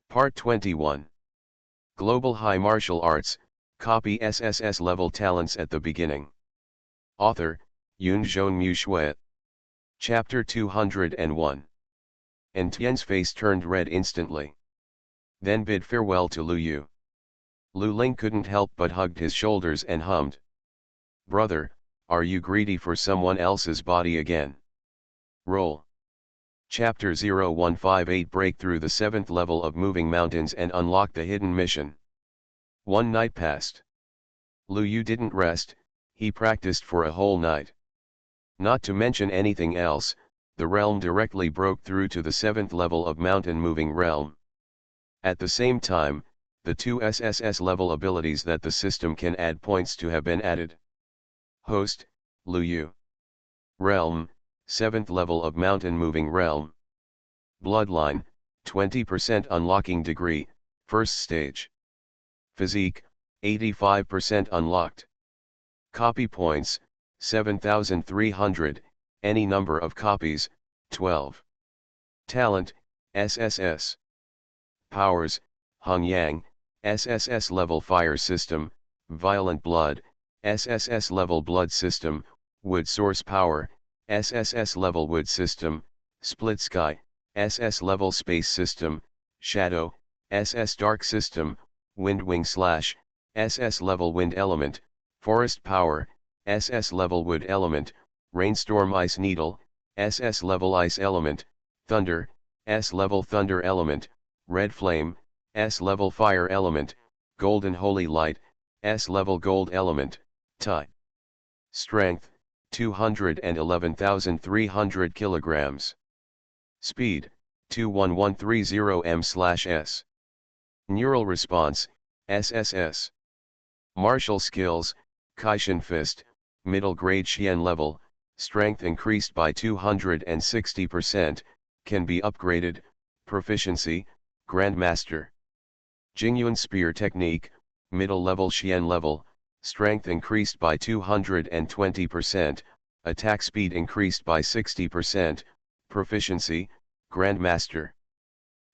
Part 21. Global High Martial Arts, copy SSS-level talents at the beginning. Author, Yunzhong Mu Shui. Chapter 201. And Tian's face turned red instantly. Then bid farewell to Lu Yu. Lu Ling couldn't help but hugged his shoulders and hummed. Brother, are you greedy for someone else's body again? Roll. Chapter 0158 Break through the 7th level of Moving Mountains and unlock the hidden mission. One night passed. Lu Yu didn't rest, he practiced for a whole night. Not to mention anything else, the realm directly broke through to the 7th level of Mountain Moving Realm. At the same time, the two SSS level abilities that the system can add points to have been added. Host, Lu Yu. Realm, 7th level of Mountain Moving Realm. Bloodline, 20% unlocking degree, first stage. Physique, 85% unlocked. Copy points, 7,300, any number of copies, 12. Talent, SSS. Powers, Hung Yang, SSS level Fire System, Violent Blood, SSS level Blood System, Wood Source Power, SSS level Wood System, Split Sky, SS level Space System, Shadow, SS Dark System, Wind Wing Slash, SS level Wind Element, Forest Power, SS level Wood Element, Rainstorm Ice Needle, SS level Ice Element, Thunder, S level Thunder Element, Red Flame, S level Fire Element, Golden Holy Light, S level Gold Element, Tide. Strength, 211,300 kilograms. Speed, 21130 m/s. Neural Response, SSS. Martial Skills, Kaishin Fist, Middle Grade Xian Level, Strength increased by 260%, can be upgraded, Proficiency, Grandmaster. Jingyuan Spear Technique, Middle Level Xian Level, Strength increased by 220%, Attack Speed increased by 60%, Proficiency, Grandmaster.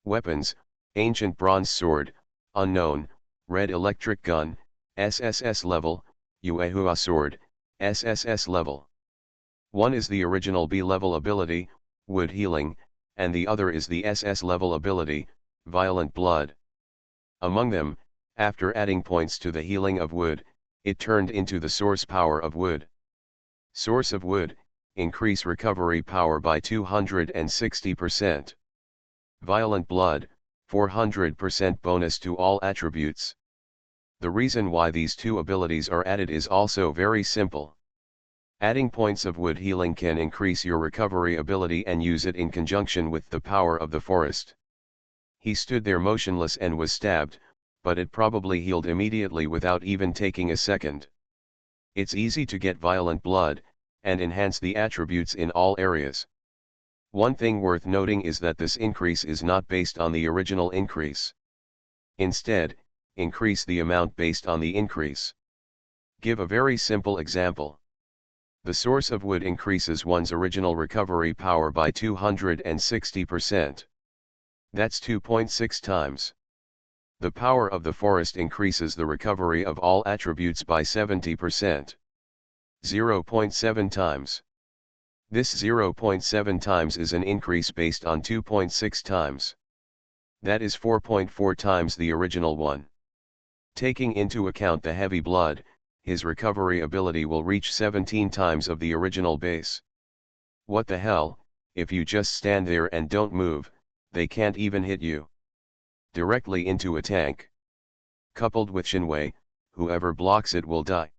Weapons, Ancient Bronze Sword, Unknown, Red Electric Gun, SSS Level, Yuehua Sword, SSS Level. One is the original B-level ability, Wood Healing, and the other is the SS level ability, Violent Blood. Among them, after adding points to the healing of wood, it turned into the source power of wood. Source of wood, increase recovery power by 260%. Violent Blood, 400% bonus to all attributes. The reason why these two abilities are added is also very simple. Adding points of wood healing can increase your recovery ability and use it in conjunction with the power of the forest. He stood there motionless and was stabbed, but it probably healed immediately without even taking a second. It's easy to get Violent Blood, and enhance the attributes in all areas. One thing worth noting is that this increase is not based on the original increase. Instead, increase the amount based on the increase. Give a very simple example. The source of wood increases one's original recovery power by 260%. That's 2.6 times. The power of the forest increases the recovery of all attributes by 70%. 0.7 times. This 0.7 times is an increase based on 2.6 times. That is 4.4 times the original one. Taking into account the heavy blood, his recovery ability will reach 17 times of the original base. What the hell, if you just stand there and don't move, they can't even hit you. Directly into a tank. Coupled with Shinwei, whoever blocks it will die.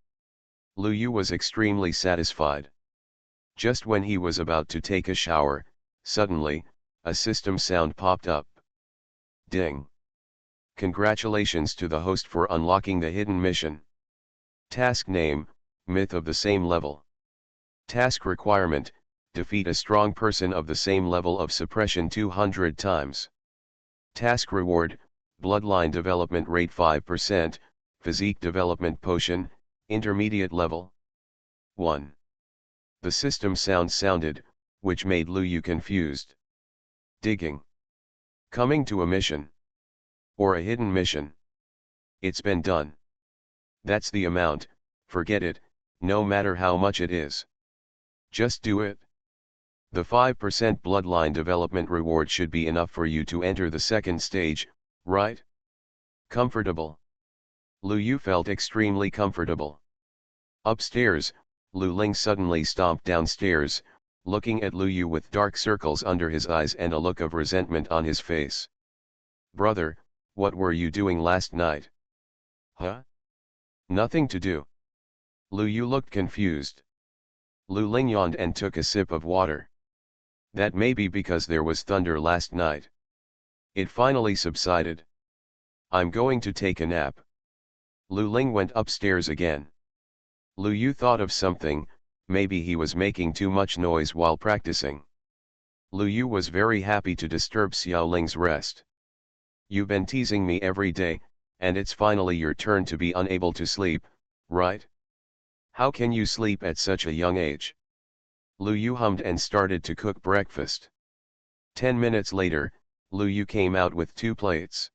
Lu Yu was extremely satisfied. Just when he was about to take a shower, suddenly, a system sound popped up. Ding. Congratulations to the host for unlocking the hidden mission. Task name, Myth of the same level. Task requirement, defeat a strong person of the same level of suppression 200 times. Task reward, Bloodline Development Rate 5%, Physique Development Potion, Intermediate Level. 1. The system sound sounded, which made Lu Yu confused. Digging. Coming to a mission. Or a hidden mission. It's been done. That's the amount, forget it, no matter how much it is. Just do it. The 5% bloodline development reward should be enough for you to enter the second stage, right? Comfortable. Lu Yu felt extremely comfortable. Upstairs, Lu Ling suddenly stomped downstairs, looking at Lu Yu with dark circles under his eyes and a look of resentment on his face. Brother, what were you doing last night? Huh? Nothing to do. Lu Yu looked confused. Lu Ling yawned and took a sip of water. That may be because there was thunder last night. It finally subsided. I'm going to take a nap. Lu Ling went upstairs again. Lu Yu thought of something, maybe he was making too much noise while practicing. Lu Yu was very happy to disturb Xiao Ling's rest. You've been teasing me every day, and it's finally your turn to be unable to sleep, right? How can you sleep at such a young age? Lu Yu hummed and started to cook breakfast. 10 minutes later, Lu Yu came out with 2 plates.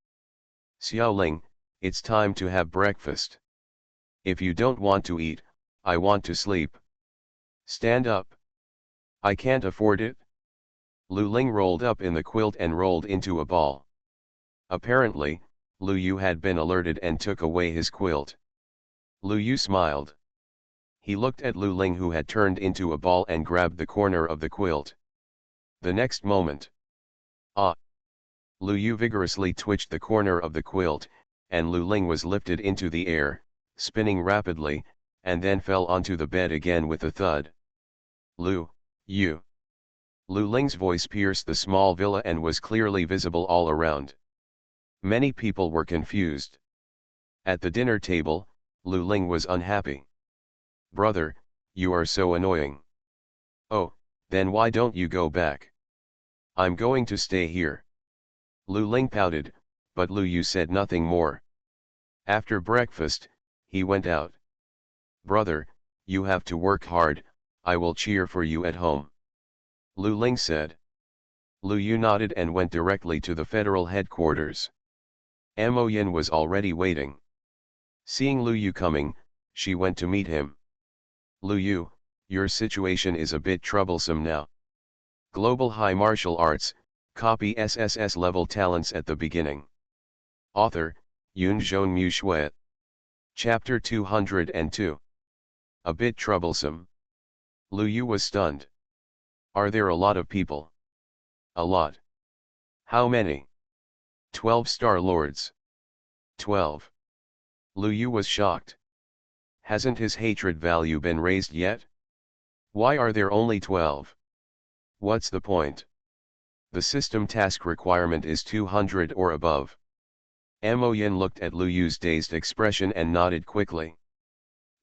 Xiao Ling, it's time to have breakfast. If you don't want to eat, I want to sleep. Stand up. I can't afford it. Lu Ling rolled up in the quilt and rolled into a ball. Apparently, Lu Yu had been alerted and took away his quilt. Lu Yu smiled. He looked at Lu Ling, who had turned into a ball, and grabbed the corner of the quilt. The next moment. Ah! Lu Yu vigorously twitched the corner of the quilt, and Lu Ling was lifted into the air, spinning rapidly, and then fell onto the bed again with a thud. Lu Yu. Lu Ling's voice pierced the small villa and was clearly visible all around. Many people were confused. At the dinner table, Lu Ling was unhappy. Brother, you are so annoying. Oh, then why don't you go back? I'm going to stay here. Lu Ling pouted, but Lu Yu said nothing more. After breakfast, he went out. Brother, you have to work hard, I will cheer for you at home. Lu Ling said. Lu Yu nodded and went directly to the federal headquarters. Mo Yin was already waiting. Seeing Lu Yu coming, she went to meet him. Lu Yu, your situation is a bit troublesome now. Global High Martial Arts, copy SSS-level talents at the beginning. Author, Yun Zhong Mu Shui. Chapter 202. A bit troublesome. Lu Yu was stunned. Are there a lot of people? A lot. How many? 12 Star Lords. 12. Lu Yu was shocked. Hasn't his hatred value been raised yet? Why are there only 12? What's the point? The system task requirement is 200 or above. Mo Yin looked at Lu Yu's dazed expression and nodded quickly.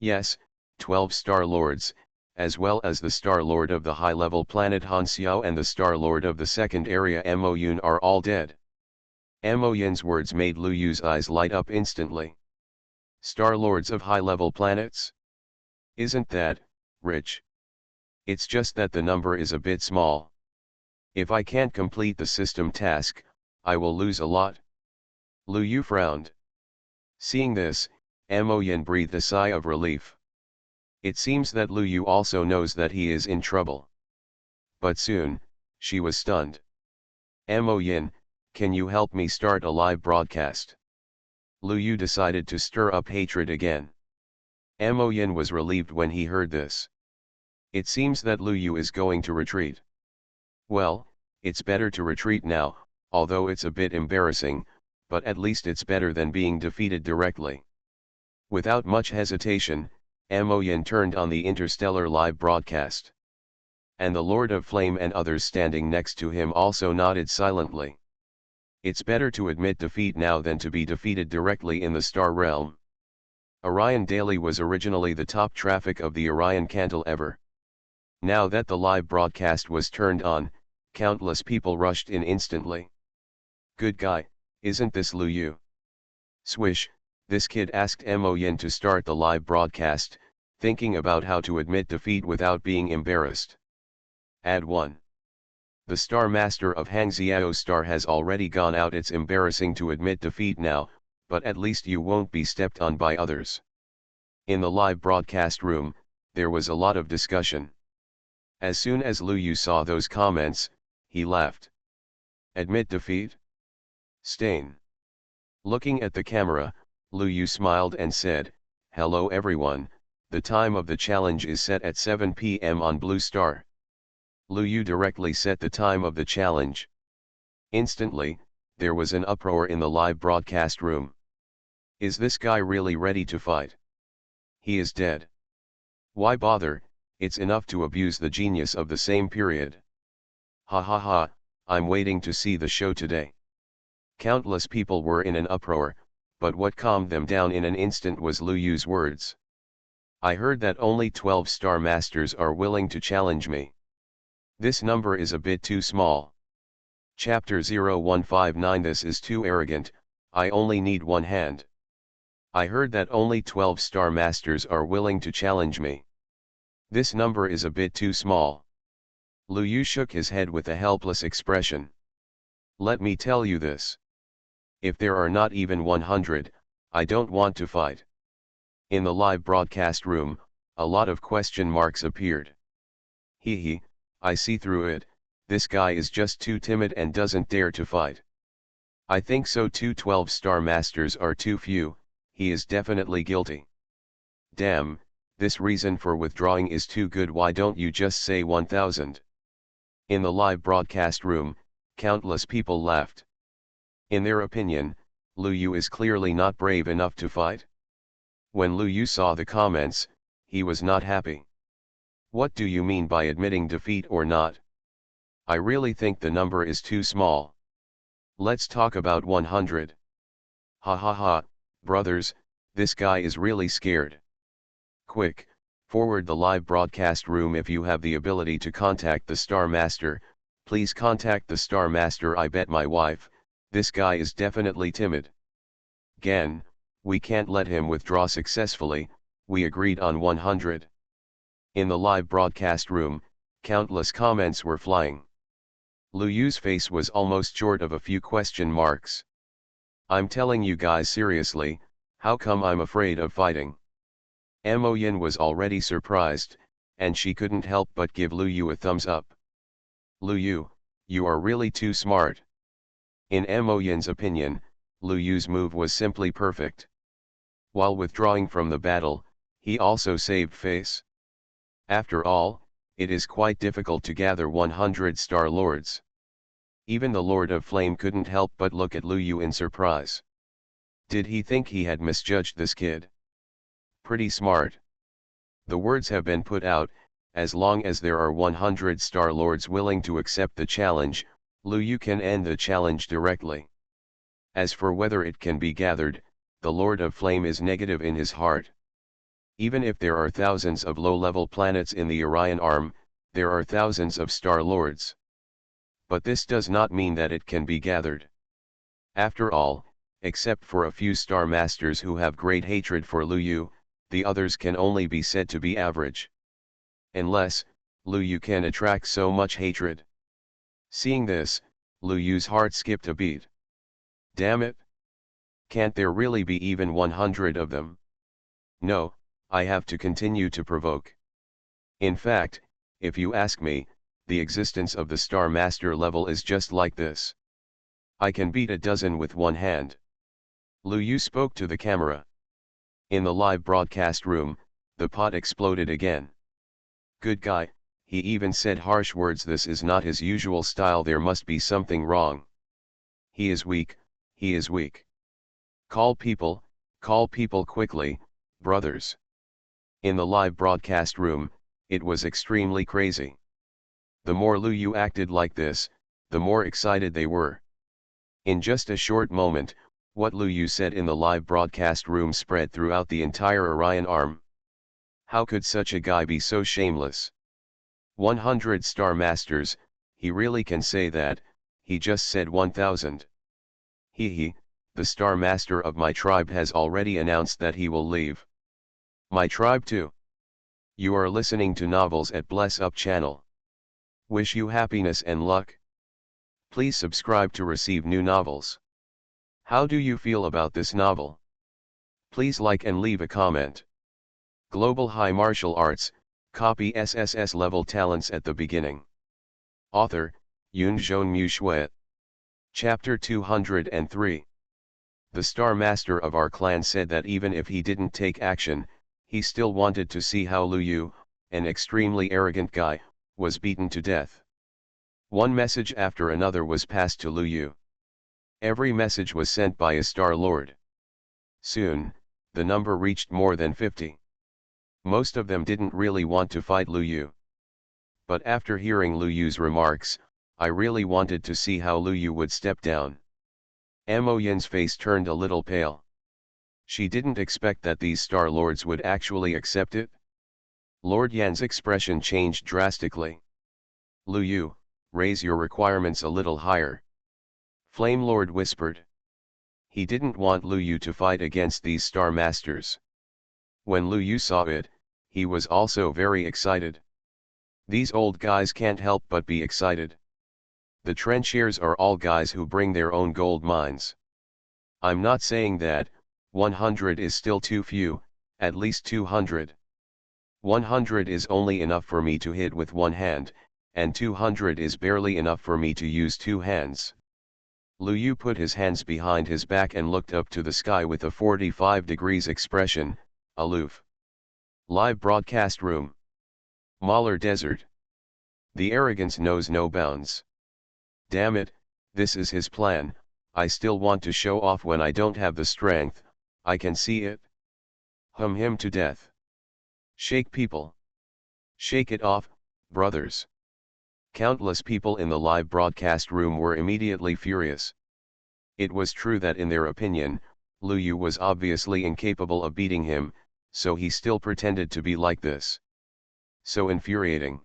Yes, 12 Star Lords, as well as the Star Lord of the high-level planet Han Xiao and the Star Lord of the second area Mo Yin are all dead. Mo Yin's words made Lu Yu's eyes light up instantly. Star Lords of high-level planets? Isn't that rich? It's just that the number is a bit small. If I can't complete the system task, I will lose a lot. Lu Yu frowned. Seeing this, Mo Yin breathed a sigh of relief. It seems that Lu Yu also knows that he is in trouble. But soon, she was stunned. Mo Yin, can you help me start a live broadcast? Lu Yu decided to stir up hatred again. Mo Yin was relieved when he heard this. It seems that Lu Yu is going to retreat. Well, it's better to retreat now, although it's a bit embarrassing, but at least it's better than being defeated directly. Without much hesitation, Mo Yin turned on the interstellar live broadcast. And the Lord of Flame and others standing next to him also nodded silently. It's better to admit defeat now than to be defeated directly in the star realm. Orion Daily was originally the top traffic of the Orion Cantle ever. Now that the live broadcast was turned on, countless people rushed in instantly. Good guy, isn't this Lu Yu? Swish, this kid asked Mo Yin to start the live broadcast, thinking about how to admit defeat without being embarrassed. Add 1. The Star Master of Hangzhou Star has already gone out. It's embarrassing to admit defeat now, but at least you won't be stepped on by others. In the live broadcast room, there was a lot of discussion. As soon as Lu Yu saw those comments, he laughed. Admit defeat? Stain. Looking at the camera, Lu Yu smiled and said, "Hello everyone, the time of the challenge is set at 7 p.m. on Blue Star." Lu Yu directly set the time of the challenge. Instantly, there was an uproar in the live broadcast room. Is this guy really ready to fight? He is dead. Why bother? It's enough to abuse the genius of the same period. Ha ha ha, I'm waiting to see the show today. Countless people were in an uproar, but what calmed them down in an instant was Lu Yu's words. I heard that only 12 Star Masters are willing to challenge me. This number is a bit too small. Chapter 0159. This is too arrogant, I only need one hand. I heard that only 12 Star Masters are willing to challenge me. This number is a bit too small. Lu Yu shook his head with a helpless expression. Let me tell you this. If there are not even 100, I don't want to fight. In the live broadcast room, a lot of question marks appeared. Hee, I see through it, this guy is just too timid and doesn't dare to fight. I think so too. 12 Star Masters are too few, he is definitely guilty. Damn, this reason for withdrawing is too good. Why don't you just say 1000? In the live broadcast room, countless people laughed. In their opinion, Lu Yu is clearly not brave enough to fight. When Lu Yu saw the comments, he was not happy. What do you mean by admitting defeat or not? I really think the number is too small. Let's talk about 100. Ha ha ha, brothers, this guy is really scared. Quick, forward the live broadcast room. If you have the ability to contact the Star Master, please contact the Star Master. I bet my wife, this guy is definitely timid. Gan, we can't let him withdraw successfully, we agreed on 100. In the live broadcast room, countless comments were flying. Lu Yu's face was almost short of a few question marks. I'm telling you guys seriously, how come I'm afraid of fighting? Mo Yin was already surprised, and she couldn't help but give Lu Yu a thumbs up. Lu Yu, you are really too smart. In Mo Yin's opinion, Lu Yu's move was simply perfect. While withdrawing from the battle, he also saved face. After all, it is quite difficult to gather 100 Star Lords. Even the Lord of Flame couldn't help but look at Lu Yu in surprise. Did he think he had misjudged this kid? Pretty smart. The words have been put out, as long as there are 100 Star Lords willing to accept the challenge, Lu Yu can end the challenge directly. As for whether it can be gathered, the Lord of Flame is negative in his heart. Even if there are thousands of low-level planets in the Orion Arm, there are thousands of Star Lords. But this does not mean that it can be gathered. After all, except for a few Star Masters who have great hatred for Lu Yu, the others can only be said to be average. Unless, Lu Yu can attract so much hatred. Seeing this, Lu Yu's heart skipped a beat. Damn it! Can't there really be even 100 of them? No, I have to continue to provoke. In fact, if you ask me, the existence of the Star Master level is just like this. I can beat a dozen with one hand. Lu Yu spoke to the camera. In the live broadcast room, the pot exploded again. Good guy, he even said harsh words. This is not his usual style. There must be something wrong. He is weak, he is weak. Call people quickly, brothers. In the live broadcast room, it was extremely crazy. The more Lu Yu acted like this, the more excited they were. In just a short moment, what Lu Yu said in the live broadcast room spread throughout the entire Orion Arm. How could such a guy be so shameless? 100 Star Masters, he really can say that, he just said 1000. He, the Star Master of my tribe has already announced that he will leave. My tribe too. You are listening to novels at Bless Up channel. Wish you happiness and luck. Please subscribe to receive new novels. How do you feel about this novel? Please like and leave a comment. Global High Martial Arts, copy SSS-level talents at the beginning. Author, Yoon Jeon-mu Shuet. Chapter 203. The Star Master of our clan said that even if he didn't take action, he still wanted to see how Lu Yu, an extremely arrogant guy, was beaten to death. One message after another was passed to Lu Yu. Every message was sent by a Star Lord. Soon, the number reached more than 50. Most of them didn't really want to fight Lu Yu. But after hearing Lu Yu's remarks, I really wanted to see how Lu Yu would step down. Mo Yin's face turned a little pale. She didn't expect that these Star Lords would actually accept it. Lord Yan's expression changed drastically. Lu Yu, raise your requirements a little higher. Flame Lord whispered. He didn't want Lu Yu to fight against these Star Masters. When Lu Yu saw it, he was also very excited. These old guys can't help but be excited. The trenchers are all guys who bring their own gold mines. I'm not saying that 100 is still too few, at least 200. 100 is only enough for me to hit with one hand, and 200 is barely enough for me to use two hands. Lu Yu put his hands behind his back and looked up to the sky with a 45 degrees expression, aloof. Live broadcast room. Mahler Desert. The arrogance knows no bounds. Damn it, this is his plan. I still want to show off when I don't have the strength, I can see it. Hum him to death. Shake people. Shake it off, brothers. Countless people in the live broadcast room were immediately furious. It was true that in their opinion, Lu Yu was obviously incapable of beating him, so he still pretended to be like this. So infuriating.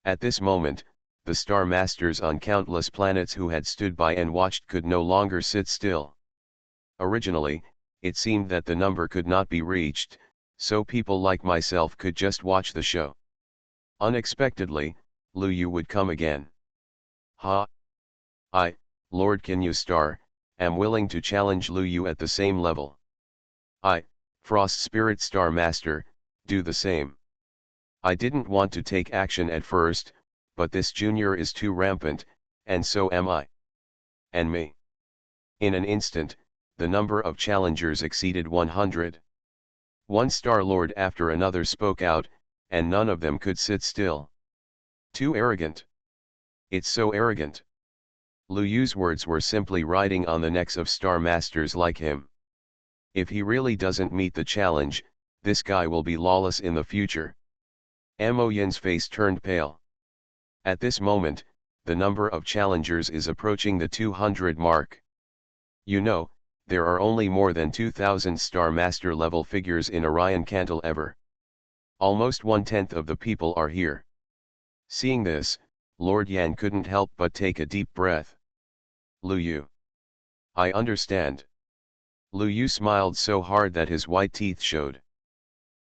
At this moment, the Star Masters on countless planets who had stood by and watched could no longer sit still. Originally, it seemed that the number could not be reached, so people like myself could just watch the show. Unexpectedly, Lu Yu would come again. Ha! I, Lord Kinyu Star, am willing to challenge Lu Yu at the same level. I, Frost Spirit Star Master, do the same. I didn't want to take action at first, but this junior is too rampant, and so am I. And me. In an instant, the number of challengers exceeded 100. One Star Lord after another spoke out, and none of them could sit still. Too arrogant. It's so arrogant. Lu Yu's words were simply riding on the necks of Star Masters like him. If he really doesn't meet the challenge, this guy will be lawless in the future. Mo Yin's face turned pale. At this moment, the number of challengers is approaching the 200 mark. You know, there are only more than 2,000 Star Master level figures in Orion Cantal ever. Almost 1/10 of the people are here. Seeing this, Lord Yan couldn't help but take a deep breath. Lu Yu. I understand. Lu Yu smiled so hard that his white teeth showed.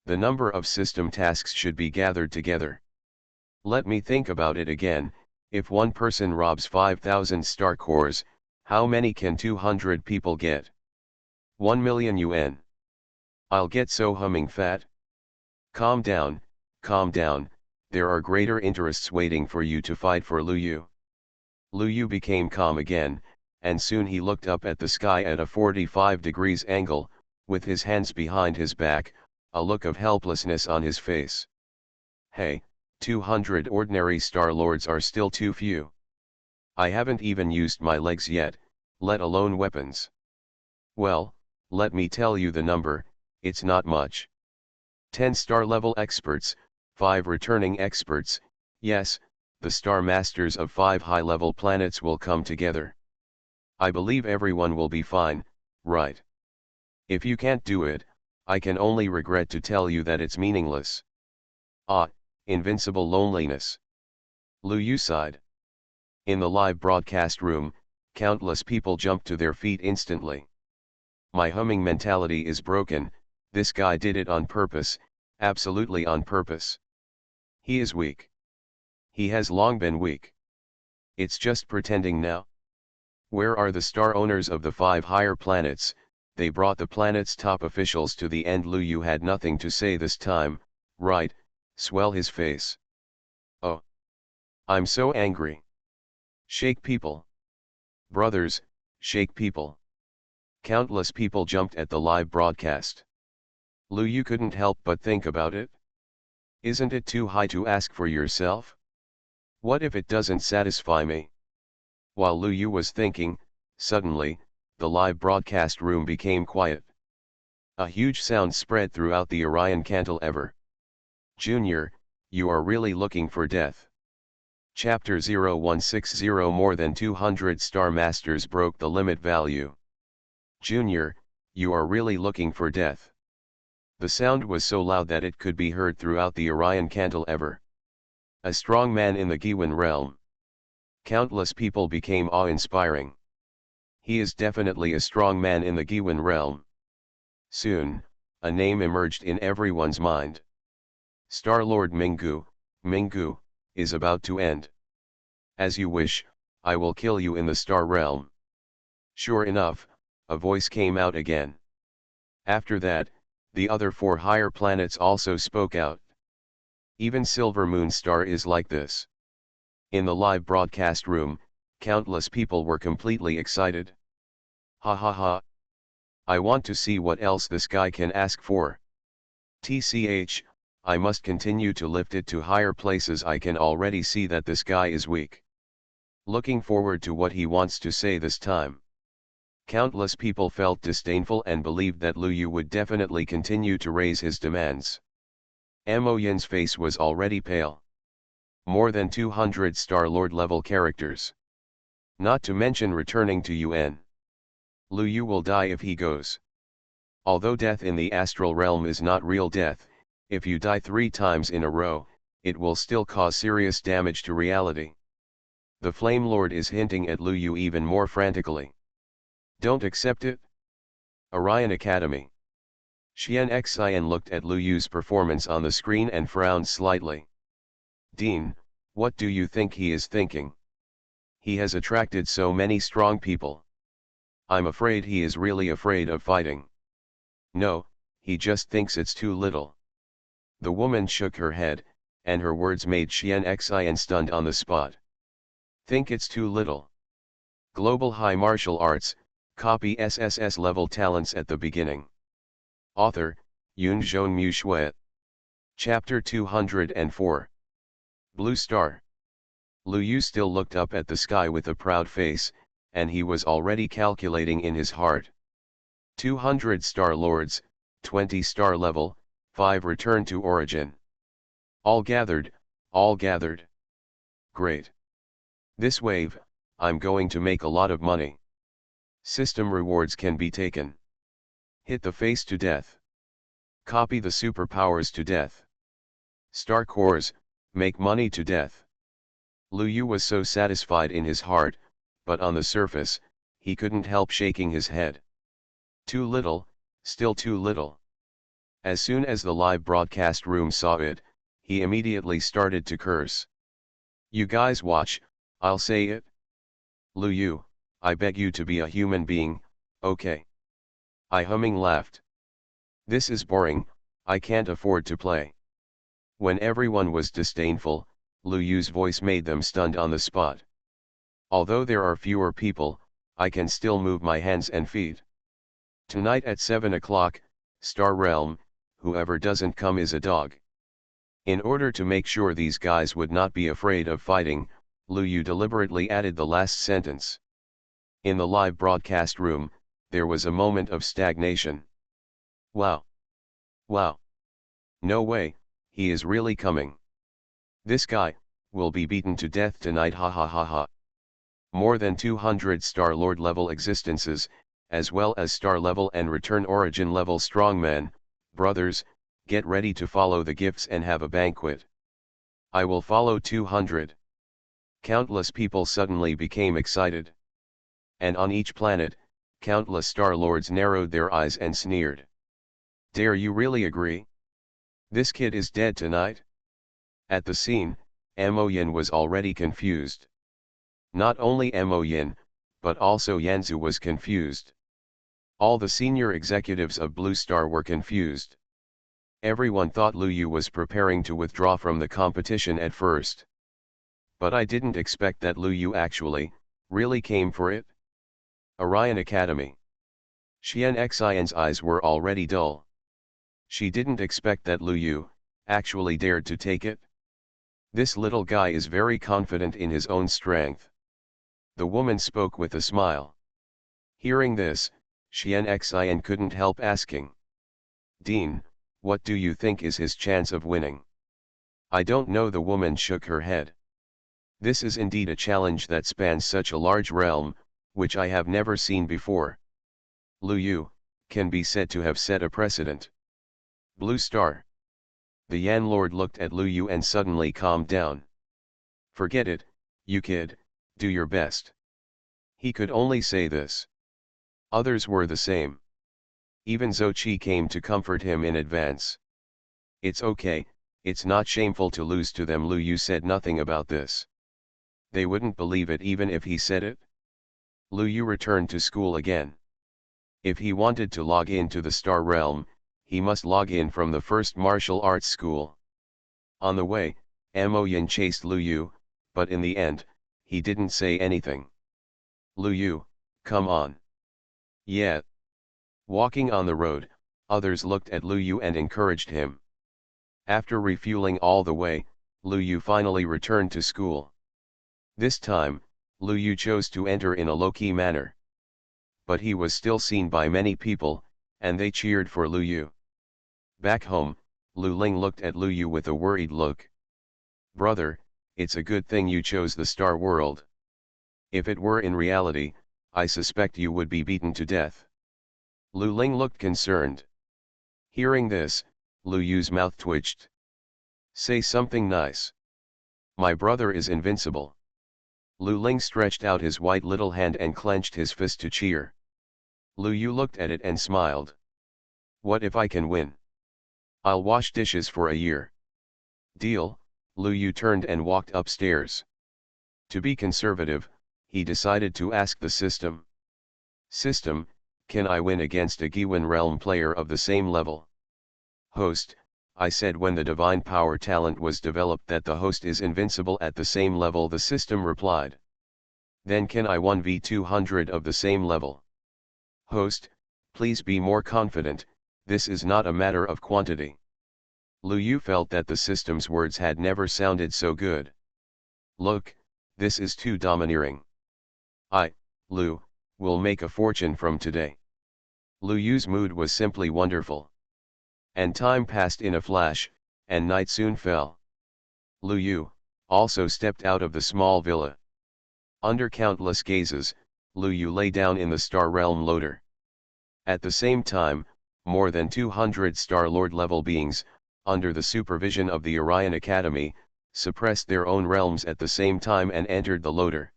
The number of system tasks should be gathered together. Let me think about it again. If one person robs 5,000 star cores, how many can 200 people get? 1 million yuan. I'll get so humming fat. Calm down, there are greater interests waiting for you to fight for Lu Yu. Lu Yu became calm again, and soon he looked up at the sky at a 45 degrees angle, with his hands behind his back, a look of helplessness on his face. Hey, 200 ordinary Star Lords are still too few. I haven't even used my legs yet, let alone weapons. Well, let me tell you the number, it's not much. 10 star level experts, 5 returning experts, yes, the Star Masters of 5 high level planets will come together. I believe everyone will be fine, right? If you can't do it, I can only regret to tell you that it's meaningless. Ah, invincible loneliness. Lu Yu sighed. In the live broadcast room, countless people jumped to their feet instantly. My humming mentality is broken, this guy did it on purpose, absolutely on purpose. He is weak. He has long been weak. It's just pretending now. Where are the star owners of the 5 higher planets? They brought the planet's top officials to the end. Lu Yu had nothing to say this time, right, swell his face. Oh. I'm so angry. Shake people. Brothers, shake people. Countless people jumped at the live broadcast. Lu Yu couldn't help but think about it. Isn't it too high to ask for yourself? What if it doesn't satisfy me? While Lu Yu was thinking, suddenly, the live broadcast room became quiet. A huge sound spread throughout the Orion cantilever. Junior, you are really looking for death. Chapter 0160. More than 200 Star Masters broke the limit value. Junior, you are really looking for death. The sound was so loud that it could be heard throughout the Orion cantilever. A strong man in the Giwan realm. Countless people became awe-inspiring. He is definitely a strong man in the Giwan realm. Soon, a name emerged in everyone's mind. Star-Lord Minggu, Minggu, is about to end. As you wish, I will kill you in the star realm. Sure enough, a voice came out again. After that, the other 4 higher planets also spoke out. Even Silver Moon Star is like this. In the live broadcast room, countless people were completely excited. Ha ha ha. I want to see what else this guy can ask for. TCH, I must continue to lift it to higher places. I can already see that this guy is weak. Looking forward to what he wants to say this time. Countless people felt disdainful and believed that Lu Yu would definitely continue to raise his demands. Mo Yin's face was already pale. More than 200 Star-Lord level characters. Not to mention returning to UN. Lu Yu will die if he goes. Although death in the astral realm is not real death, if you die 3 times in a row, it will still cause serious damage to reality. The Flame Lord is hinting at Lu Yu even more frantically. Don't accept it? Orion Academy. Xian Xian looked at Lu Yu's performance on the screen and frowned slightly. Dean, what do you think he is thinking? He has attracted so many strong people. I'm afraid he is really afraid of fighting. No, he just thinks it's too little. The woman shook her head, and her words made Xian Xian stunned on the spot. Think it's too little. Global High Martial Arts, copy SSS-level talents at the beginning. Author, Yun Zhong Mu Shui. Chapter 204. Blue Star. Lu Yu still looked up at the sky with a proud face, and he was already calculating in his heart. 200 Star Lords, 20 star level, 5 return to origin. All gathered, all gathered. Great. This wave, I'm going to make a lot of money. System rewards can be taken. Hit the face to death. Copy the superpowers to death. Star cores, make money to death. Lu Yu was so satisfied in his heart, but on the surface, he couldn't help shaking his head. Too little, still too little. As soon as the live broadcast room saw it, he immediately started to curse. You guys watch, I'll say it. Lu Yu, I beg you to be a human being, okay? I humming laughed. This is boring, I can't afford to play. When everyone was disdainful, Lu Yu's voice made them stunned on the spot. Although there are fewer people, I can still move my hands and feet. Tonight at 7 o'clock, Star Realm, whoever doesn't come is a dog. In order to make sure these guys would not be afraid of fighting, Lu Yu deliberately added the last sentence. In the live broadcast room, there was a moment of stagnation. Wow! Wow! No way, he is really coming. This guy will be beaten to death tonight, ha ha ha ha. More than 200 Star-Lord level existences, as well as Star level and Return Origin level strongmen, brothers, get ready to follow the gifts and have a banquet. I will follow 200. Countless people suddenly became excited. And on each planet, countless Star-Lords narrowed their eyes and sneered. Dare you really agree? This kid is dead tonight? At the scene, Mo Yin was already confused. Not only Mo Yin, but also Yanzu was confused. All the senior executives of Blue Star were confused. Everyone thought Lu Yu was preparing to withdraw from the competition at first. But I didn't expect that Lu Yu actually, really came for it. Orion Academy. Xian Xin's eyes were already dull. She didn't expect that Lu Yu, actually dared to take it. This little guy is very confident in his own strength. The woman spoke with a smile. Hearing this, Xian Xin couldn't help asking. Dean, what do you think is his chance of winning? I don't know. The woman shook her head. This is indeed a challenge that spans such a large realm, which I have never seen before. Lu Yu can be said to have set a precedent. Blue Star. The Yan Lord looked at Lu Yu and suddenly calmed down. Forget it, you kid, do your best. He could only say this. Others were the same. Even Zhou Qi came to comfort him in advance. It's okay, it's not shameful to lose to them. Lu Yu said nothing about this. They wouldn't believe it even if he said it. Lu Yu returned to school again. If he wanted to log in to the Star Realm, he must log in from the first martial arts school. On the way, Mo Yin chased Lu Yu, but in the end, he didn't say anything. Lu Yu, come on. Yeah. Walking on the road, others looked at Lu Yu and encouraged him. After refueling all the way, Lu Yu finally returned to school. This time, Lu Yu chose to enter in a low-key manner. But he was still seen by many people, and they cheered for Lu Yu. Back home, Lu Ling looked at Lu Yu with a worried look. Brother, it's a good thing you chose the Star World. If it were in reality, I suspect you would be beaten to death. Lu Ling looked concerned. Hearing this, Lu Yu's mouth twitched. Say something nice. My brother is invincible. Lu Ling stretched out his white little hand and clenched his fist to cheer. Lu Yu looked at it and smiled. What if I can win? I'll wash dishes for a year. Deal. Lu Yu turned and walked upstairs. To be conservative, he decided to ask the system. System, can I win against a Giwen realm player of the same level? Host, I said when the divine power talent was developed that the host is invincible at the same level. The system replied. Then can I 1v200 of the same level? Host, please be more confident, this is not a matter of quantity. Lu Yu felt that the system's words had never sounded so good. Look, this is too domineering. I, Lu, will make a fortune from today. Lu Yu's mood was simply wonderful. And time passed in a flash, and night soon fell. Lu Yu also stepped out of the small villa. Under countless gazes, Lu Yu lay down in the Star Realm loader. At the same time, more than 200 Star Lord level beings, under the supervision of the Orion Academy, suppressed their own realms at the same time and entered the loader.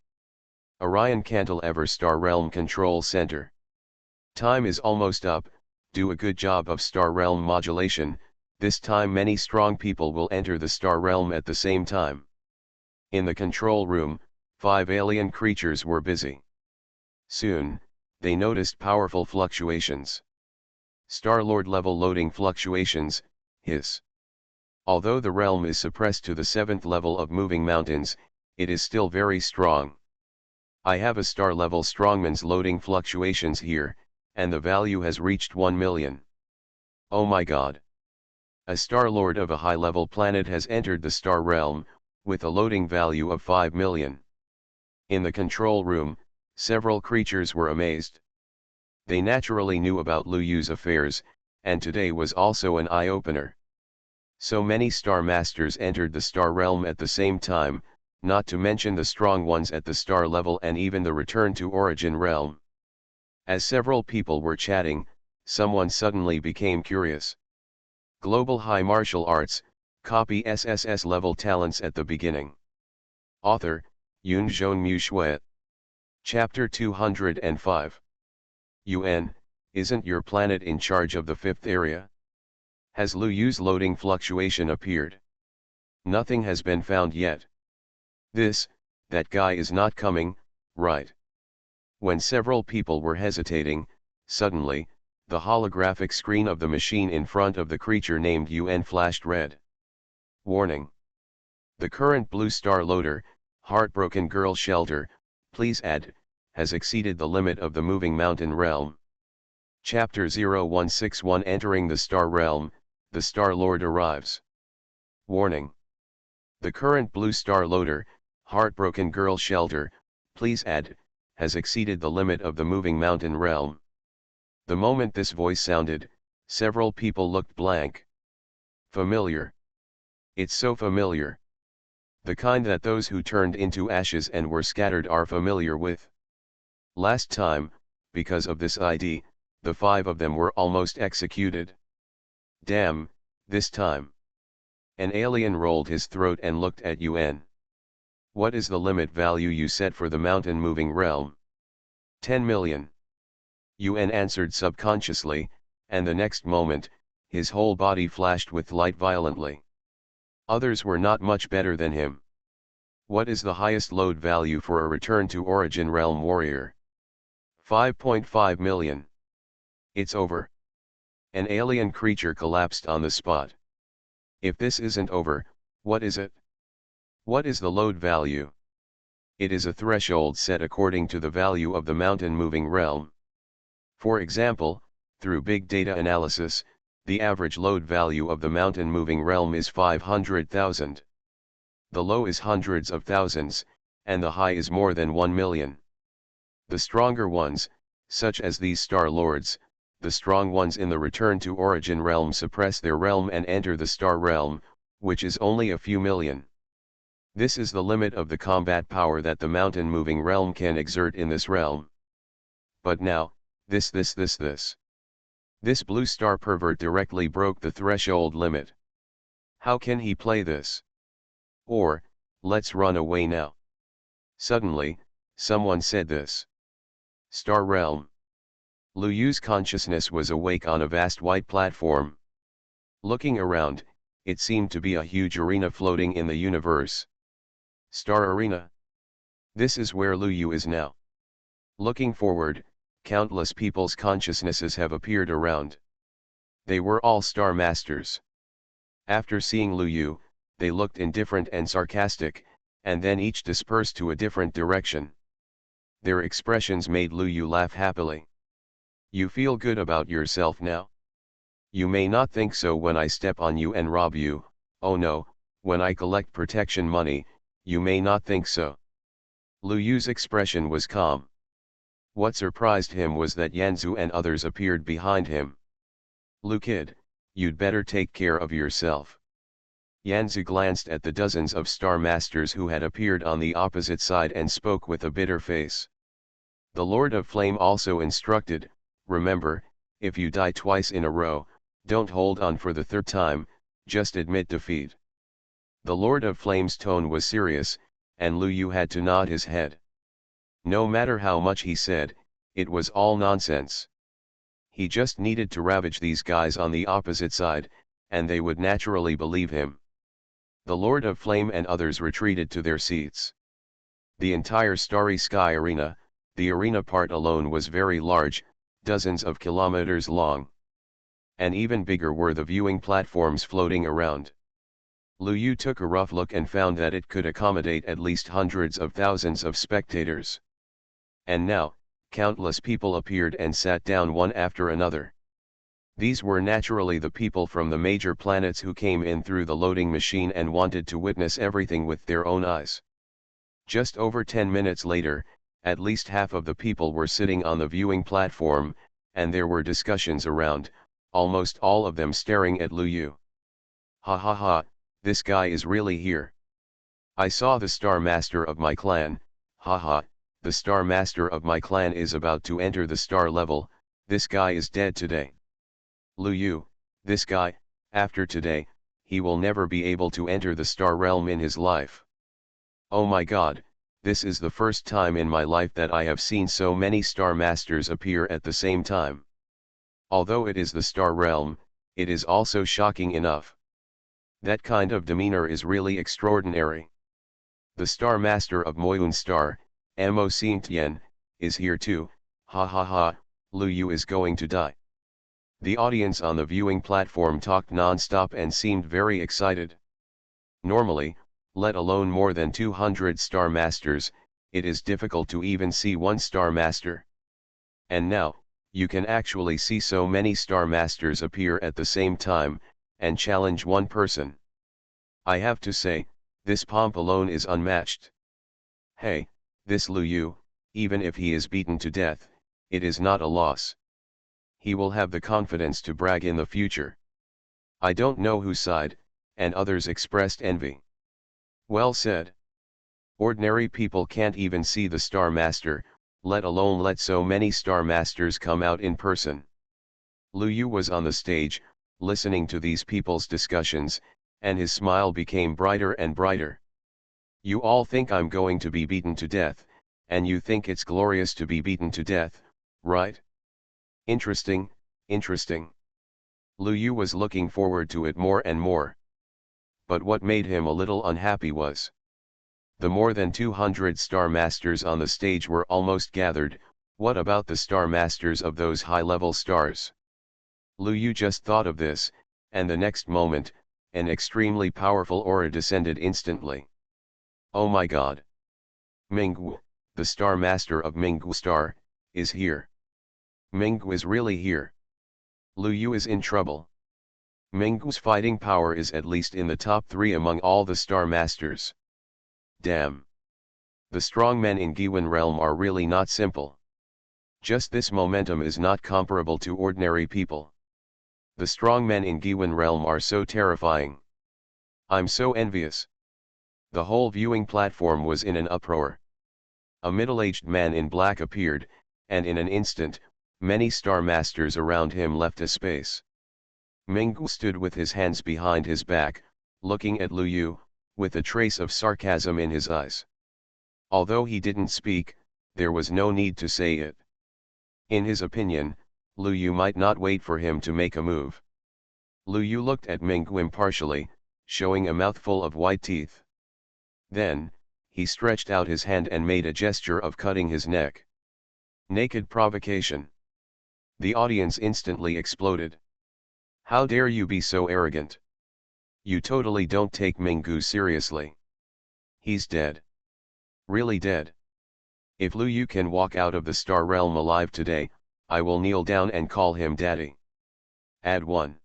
Orion Cantilever Star Realm Control Center. Time is almost up, do a good job of Star Realm modulation, this time many strong people will enter the Star Realm at the same time. In the control room, 5 alien creatures were busy. Soon, they noticed powerful fluctuations. Star-Lord level loading fluctuations, his. Although the realm is suppressed to the 7th level of moving mountains, it is still very strong. I have a star level strongman's loading fluctuations here, and the value has reached 1 million. Oh my god. A Star-Lord of a high-level planet has entered the Star Realm, with a loading value of 5 million. In the control room, several creatures were amazed. They naturally knew about Lu Yu's affairs, and today was also an eye-opener. So many Star Masters entered the Star Realm at the same time, not to mention the strong ones at the Star level and even the return to Origin Realm. As several people were chatting, someone suddenly became curious. Global High Martial Arts, copy SSS-level talents at the beginning. Author, Yunzhong Mu Shui. Chapter 205. UN, isn't your planet in charge of the 5th area? Has Lu Yu's loading fluctuation appeared? Nothing has been found yet. This, that guy is not coming, right? When several people were hesitating, suddenly, the holographic screen of the machine in front of the creature named UN flashed red. Warning. The current blue star loader, Heartbroken Girl Shelter, please add, has exceeded the limit of the moving mountain realm. Chapter 0161 Entering the Star Realm, the Star Lord arrives. Warning. The current blue star loader, Heartbroken Girl Shelter, please add, has exceeded the limit of the moving mountain realm. The moment this voice sounded, several people looked blank. Familiar. It's so familiar. The kind that those who turned into ashes and were scattered are familiar with. Last time, because of this ID, the 5 of them were almost executed. Damn, this time. An alien rolled his throat and looked at UN. What is the limit value you set for the mountain moving realm? 10 million. UN answered subconsciously, and the next moment, his whole body flashed with light violently. Others were not much better than him. What is the highest load value for a return to origin realm warrior? 5.5 million. It's over. An alien creature collapsed on the spot. If this isn't over, what is it? What is the load value? It is a threshold set according to the value of the mountain moving realm. For example, through big data analysis, the average load value of the mountain moving realm is 500,000. The low is hundreds of thousands, and the high is more than 1 million. The stronger ones, such as these Star Lords, the strong ones in the return to origin realm suppress their realm and enter the star realm, which is only a few million. This is the limit of the combat power that the mountain moving realm can exert in this realm. But now, this blue star pervert directly broke the threshold limit. How can he play this? Or, let's run away now. Suddenly, someone said this. Star realm. Lu Yu's consciousness was awake on a vast white platform. Looking around, it seemed to be a huge arena floating in the universe. Star Arena. This is where Lu Yu is now. Looking forward, countless people's consciousnesses have appeared around. They were all Star Masters. After seeing Lu Yu, they looked indifferent and sarcastic, and then each dispersed to a different direction. Their expressions made Lu Yu laugh happily. You feel good about yourself now? You may not think so when I step on you and rob you, oh no, when I collect protection money, you may not think so. Lu Yu's expression was calm. What surprised him was that Yanzu and others appeared behind him. Lu kid, you'd better take care of yourself. Yanzu glanced at the dozens of Star Masters who had appeared on the opposite side and spoke with a bitter face. The Lord of Flame also instructed, remember, if you die twice in a row, don't hold on for the third time, just admit defeat. The Lord of Flame's tone was serious, and Lu Yu had to nod his head. No matter how much he said, it was all nonsense. He just needed to ravage these guys on the opposite side, and they would naturally believe him. The Lord of Flame and others retreated to their seats. The entire starry sky arena, the arena part alone was very large, dozens of kilometers long. And even bigger were the viewing platforms floating around. Lu Yu took a rough look and found that it could accommodate at least hundreds of thousands of spectators. And now, countless people appeared and sat down one after another. These were naturally the people from the major planets who came in through the loading machine and wanted to witness everything with their own eyes. Just over 10 minutes later, at least half of the people were sitting on the viewing platform, and there were discussions around, almost all of them staring at Lu Yu. Ha ha ha, this guy is really here. I saw the Star Master of my clan, haha, the Star Master of my clan is about to enter the star level, this guy is dead today. Lu Yu, this guy, after today, he will never be able to enter the star realm in his life. Oh my god, this is the first time in my life that I have seen so many Star Masters appear at the same time. Although it is the star realm, it is also shocking enough. That kind of demeanor is really extraordinary. The Star Master of Moyun Star, Mo Xingtian, is here too, ha ha ha, Lu Yu is going to die. The audience on the viewing platform talked non-stop and seemed very excited. Normally, let alone more than 200 Star Masters, it is difficult to even see one Star Master. And now, you can actually see so many Star Masters appear at the same time, and challenge one person. I have to say, this pomp alone is unmatched. Hey, this Lu Yu, even if he is beaten to death, it is not a loss. He will have the confidence to brag in the future. I don't know whose side, and others expressed envy. Well said. Ordinary people can't even see the Star Master, let alone let so many Star Masters come out in person. Lu Yu was on the stage, listening to these people's discussions, and his smile became brighter and brighter. You all think I'm going to be beaten to death, and you think it's glorious to be beaten to death, right? Interesting, interesting. Lu Yu was looking forward to it more and more. But what made him a little unhappy was the more than 200 Star Masters on the stage were almost gathered. What about the Star Masters of those high-level stars? Lu Yu just thought of this, and the next moment, an extremely powerful aura descended instantly. Oh my god! Minggu, the Star Master of Minggu Star, is here. Minggu is really here. Lu Yu is in trouble. Minggu's fighting power is at least in the top 3 among all the Star Masters. Damn. The strong men in Giwan realm are really not simple. Just this momentum is not comparable to ordinary people. The strong men in Giwan realm are so terrifying. I'm so envious. The whole viewing platform was in an uproar. A middle-aged man in black appeared, and in an instant, many Star Masters around him left a space. Minggu stood with his hands behind his back, looking at Lu Yu, with a trace of sarcasm in his eyes. Although he didn't speak, there was no need to say it. In his opinion, Lu Yu might not wait for him to make a move. Lu Yu looked at Minggu impartially, showing a mouthful of white teeth. Then, he stretched out his hand and made a gesture of cutting his neck. Naked provocation. The audience instantly exploded. How dare you be so arrogant? You totally don't take Minggu seriously. He's dead. Really dead. If Lu Yu can walk out of the Star Realm alive today, I will kneel down and call him daddy. Add 1.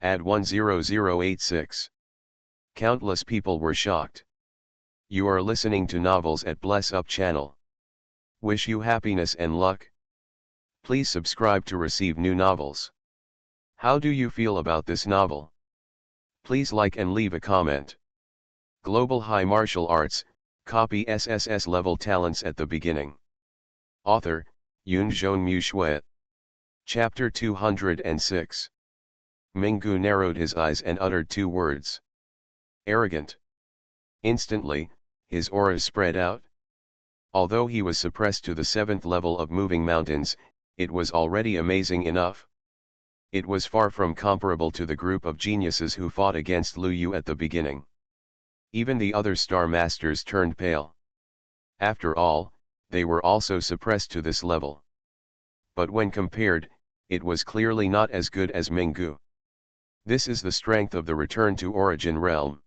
Add 10086. Countless people were shocked. You are listening to Novels at Bless Up channel. Wish you happiness and luck. Please subscribe to receive new novels. How do you feel about this novel? Please like and leave a comment. Global High Martial Arts, copy SSS-level talents at the beginning. Author, Yunzhong Mu Shui. Chapter 206. Minggu narrowed his eyes and uttered 2 words. Arrogant. Instantly, his aura spread out. Although he was suppressed to the 7th level of moving mountains, it was already amazing enough. It was far from comparable to the group of geniuses who fought against Lu Yu at the beginning. Even the other Star Masters turned pale. After all, they were also suppressed to this level. But when compared, it was clearly not as good as Minggu. This is the strength of the return to origin realm.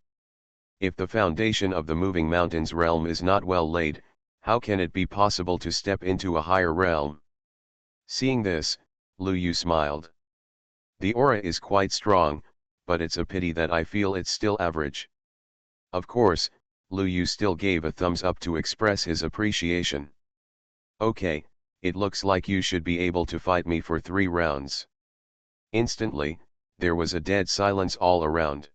If the foundation of the moving mountains realm is not well laid, how can it be possible to step into a higher realm? Seeing this, Lu Yu smiled. The aura is quite strong, but it's a pity that I feel it's still average. Of course, Lu Yu still gave a thumbs up to express his appreciation. Okay, it looks like you should be able to fight me for 3 rounds. Instantly, there was a dead silence all around.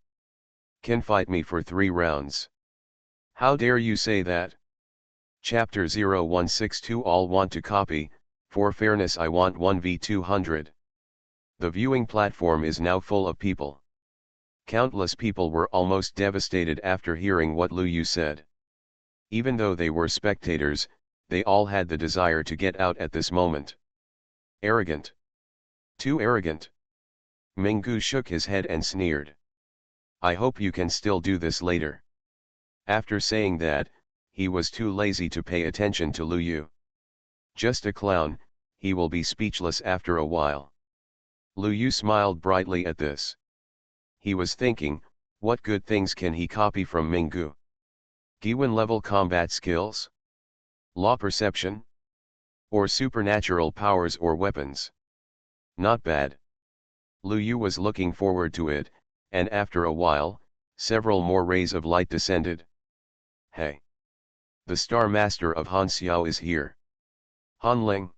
Can fight me for 3 rounds? How dare you say that? Chapter 0162 All want to copy, for fairness I want 1v200. The viewing platform is now full of people. Countless people were almost devastated after hearing what Lu Yu said. Even though they were spectators, they all had the desire to get out at this moment. Arrogant. Too arrogant. Minggu shook his head and sneered. I hope you can still do this later. After saying that, he was too lazy to pay attention to Lu Yu. Just a clown, he will be speechless after a while. Lu Yu smiled brightly at this. He was thinking, what good things can he copy from Minggu? Giwen level combat skills? Law perception? Or supernatural powers or weapons? Not bad. Lu Yu was looking forward to it, and after a while, several more rays of light descended. Hey! The Star Master of Han Xiao is here. Han Ling?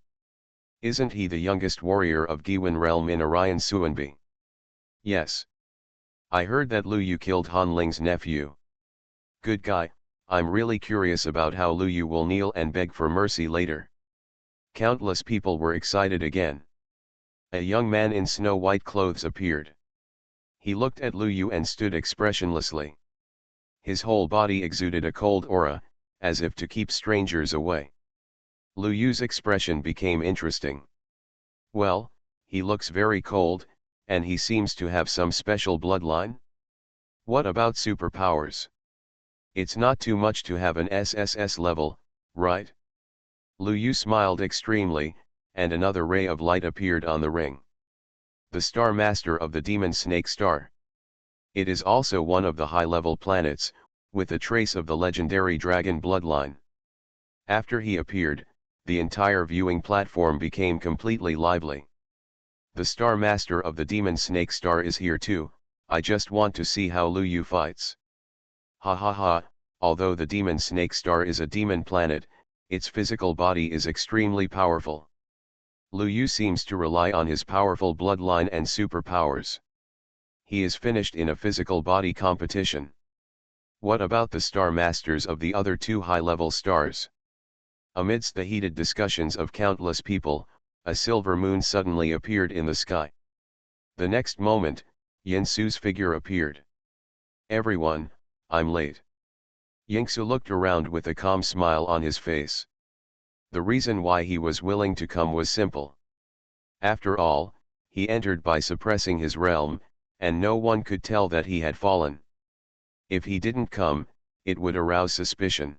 Isn't he the youngest warrior of Giwen realm in Orion Suanbi? Yes. I heard that Lu Yu killed Han Ling's nephew. Good guy, I'm really curious about how Lu Yu will kneel and beg for mercy later. Countless people were excited again. A young man in snow-white clothes appeared. He looked at Lu Yu and stood expressionlessly. His whole body exuded a cold aura, as if to keep strangers away. Lu Yu's expression became interesting. Well, he looks very cold, and he seems to have some special bloodline? What about superpowers? It's not too much to have an SSS level, right? Lu Yu smiled extremely, and another ray of light appeared on the ring. The Star Master of the Demon Snake Star. It is also one of the high-level planets, with a trace of the legendary dragon bloodline. After he appeared, the entire viewing platform became completely lively. The Star Master of the Demon Snake Star is here too, I just want to see how Lu Yu fights. Ha ha ha, although the Demon Snake Star is a demon planet, its physical body is extremely powerful. Lu Yu seems to rely on his powerful bloodline and superpowers. He is finished in a physical body competition. What about the Star Masters of the other two high-level stars? Amidst the heated discussions of countless people, a silver moon suddenly appeared in the sky. The next moment, Yinsu's figure appeared. Everyone, I'm late. Yingsu looked around with a calm smile on his face. The reason why he was willing to come was simple. After all, he entered by suppressing his realm, and no one could tell that he had fallen. If he didn't come, it would arouse suspicion.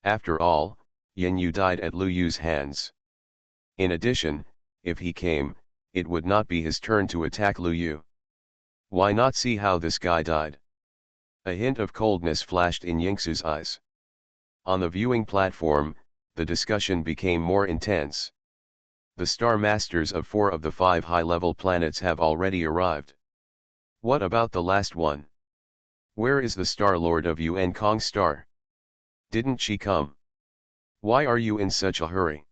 After all, Yin Yu died at Lu Yu's hands. In addition, if he came, it would not be his turn to attack Lu Yu. Why not see how this guy died? A hint of coldness flashed in Yingsu's eyes. On the viewing platform, the discussion became more intense. The Star Masters of 4 of the 5 high-level planets have already arrived. What about the last one? Where is the Star Lord of Yuan Kong Star? Didn't she come? Why are you in such a hurry?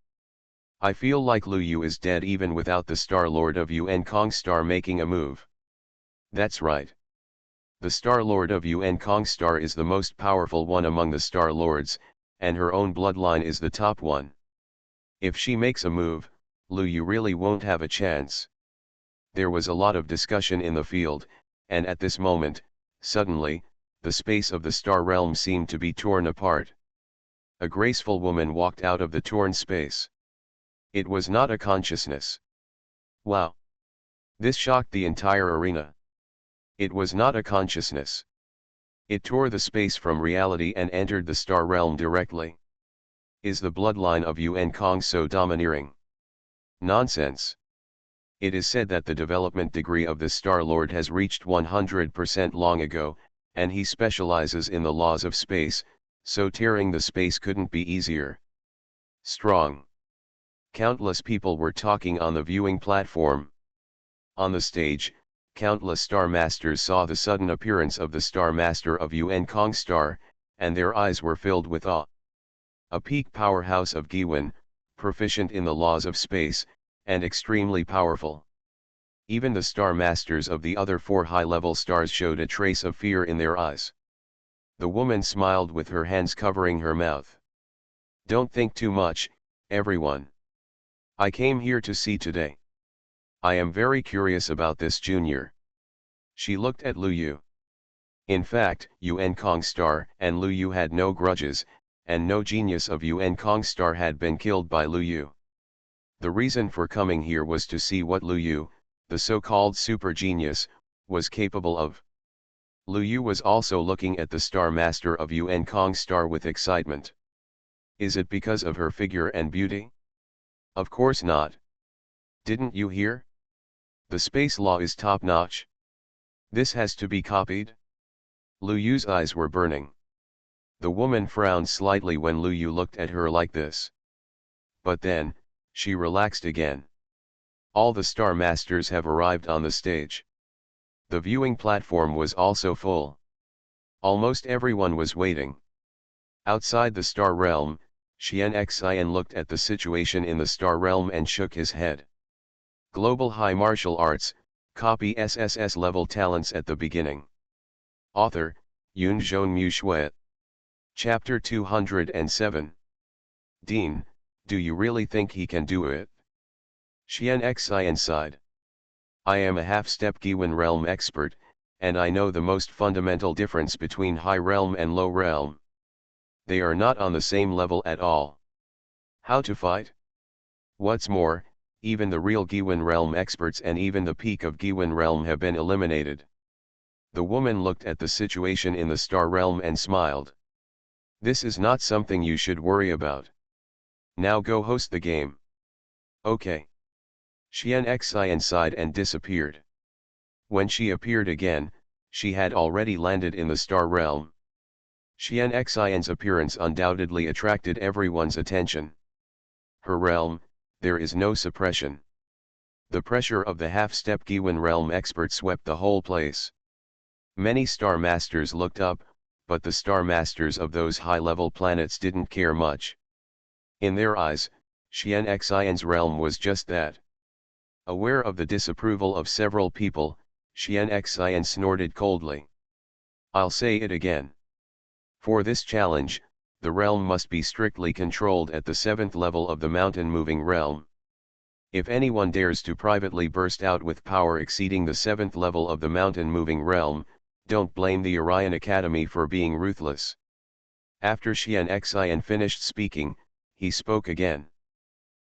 I feel like Lu Yu is dead even without the Star Lord of Yuan Kong Star making a move. That's right. The Star Lord of Yuan Kong Star is the most powerful one among the Star Lords, and her own bloodline is the top one. If she makes a move, Lu Yu really won't have a chance. There was a lot of discussion in the field, and at this moment, suddenly, the space of the Star Realm seemed to be torn apart. A graceful woman walked out of the torn space. It was not a consciousness. Wow! This shocked the entire arena. It was not a consciousness. It tore the space from reality and entered the Star Realm directly. Is the bloodline of Yuan Kong so domineering? Nonsense. It is said that the development degree of the Star Lord has reached 100% long ago, and he specializes in the laws of space, so tearing the space couldn't be easier. Strong. Countless people were talking on the viewing platform. On the stage, countless Star Masters saw the sudden appearance of the Star Master of Yuan Kong Star, and their eyes were filled with awe. A peak powerhouse of Giwen, proficient in the laws of space, and extremely powerful. Even the Star Masters of the other 4 high-level stars showed a trace of fear in their eyes. The woman smiled with her hands covering her mouth. Don't think too much, everyone. I came here to see today. I am very curious about this junior. She looked at Lu Yu. In fact, Yuan Kong Star and Lu Yu had no grudges, and no genius of Yuan Kong Star had been killed by Lu Yu. The reason for coming here was to see what Lu Yu, the so-called super genius, was capable of. Lu Yu was also looking at the Star Master of Yuan Kong Star with excitement. Is it because of her figure and beauty? Of course not. Didn't you hear? The space law is top-notch. This has to be copied? Lu Yu's eyes were burning. The woman frowned slightly when Lu Yu looked at her like this. But then, she relaxed again. All the Star Masters have arrived on the stage. The viewing platform was also full. Almost everyone was waiting. Outside the Star Realm, Xian Xian looked at the situation in the Star Realm and shook his head. Global High Martial Arts, copy SSS-level talents at the beginning. Author, Yun Zhonmu Shui. Chapter 207. Dean, do you really think he can do it? Xian Xian sighed. I am a half-step Giwen realm expert, and I know the most fundamental difference between high realm and low realm. They are not on the same level at all. How to fight? What's more, even the real Giwen realm experts and even the peak of Giwen realm have been eliminated. The woman looked at the situation in the Star Realm and smiled. This is not something you should worry about. Now go host the game. Okay. Xian Xian sighed and disappeared. When she appeared again, she had already landed in the Star Realm. Xian Xian's appearance undoubtedly attracted everyone's attention. Her realm, there is no suppression. The pressure of the half-step Giwen realm expert swept the whole place. Many Star Masters looked up, but the Star Masters of those high-level planets didn't care much. In their eyes, Xian Xian's realm was just that. Aware of the disapproval of several people, Xian Xian snorted coldly. I'll say it again. For this challenge, the realm must be strictly controlled at the 7th level of the mountain-moving realm. If anyone dares to privately burst out with power exceeding the 7th level of the mountain-moving realm, don't blame the Orion Academy for being ruthless. After Xian Xian finished speaking, he spoke again.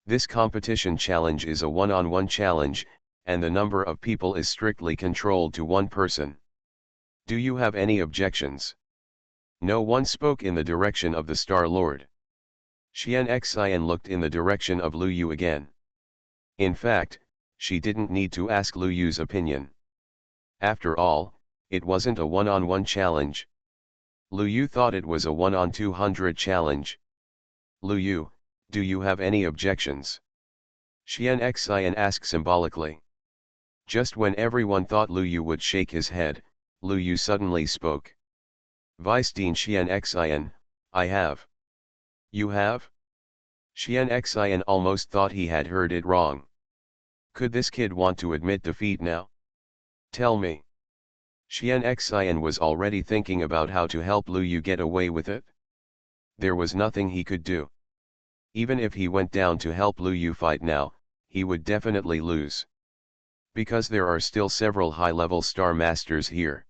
This competition challenge is a one-on-one challenge, and the number of people is strictly controlled to one person. Do you have any objections? No one spoke in the direction of the Star Lord. Xian Xian looked in the direction of Lu Yu again. In fact, she didn't need to ask Lu Yu's opinion. After all, it wasn't a one-on-one challenge. Lu Yu thought it was a 1-on-200 challenge. Lu Yu, do you have any objections? Xian Xian asked symbolically. Just when everyone thought Lu Yu would shake his head, Lu Yu suddenly spoke. Vice Dean Xian Xian, I have. You have? Xian Xian almost thought he had heard it wrong. Could this kid want to admit defeat now? Tell me. Xian Xian was already thinking about how to help Lu Yu get away with it. There was nothing he could do. Even if he went down to help Lu Yu fight now, he would definitely lose. Because there are still several high-level Star Masters here.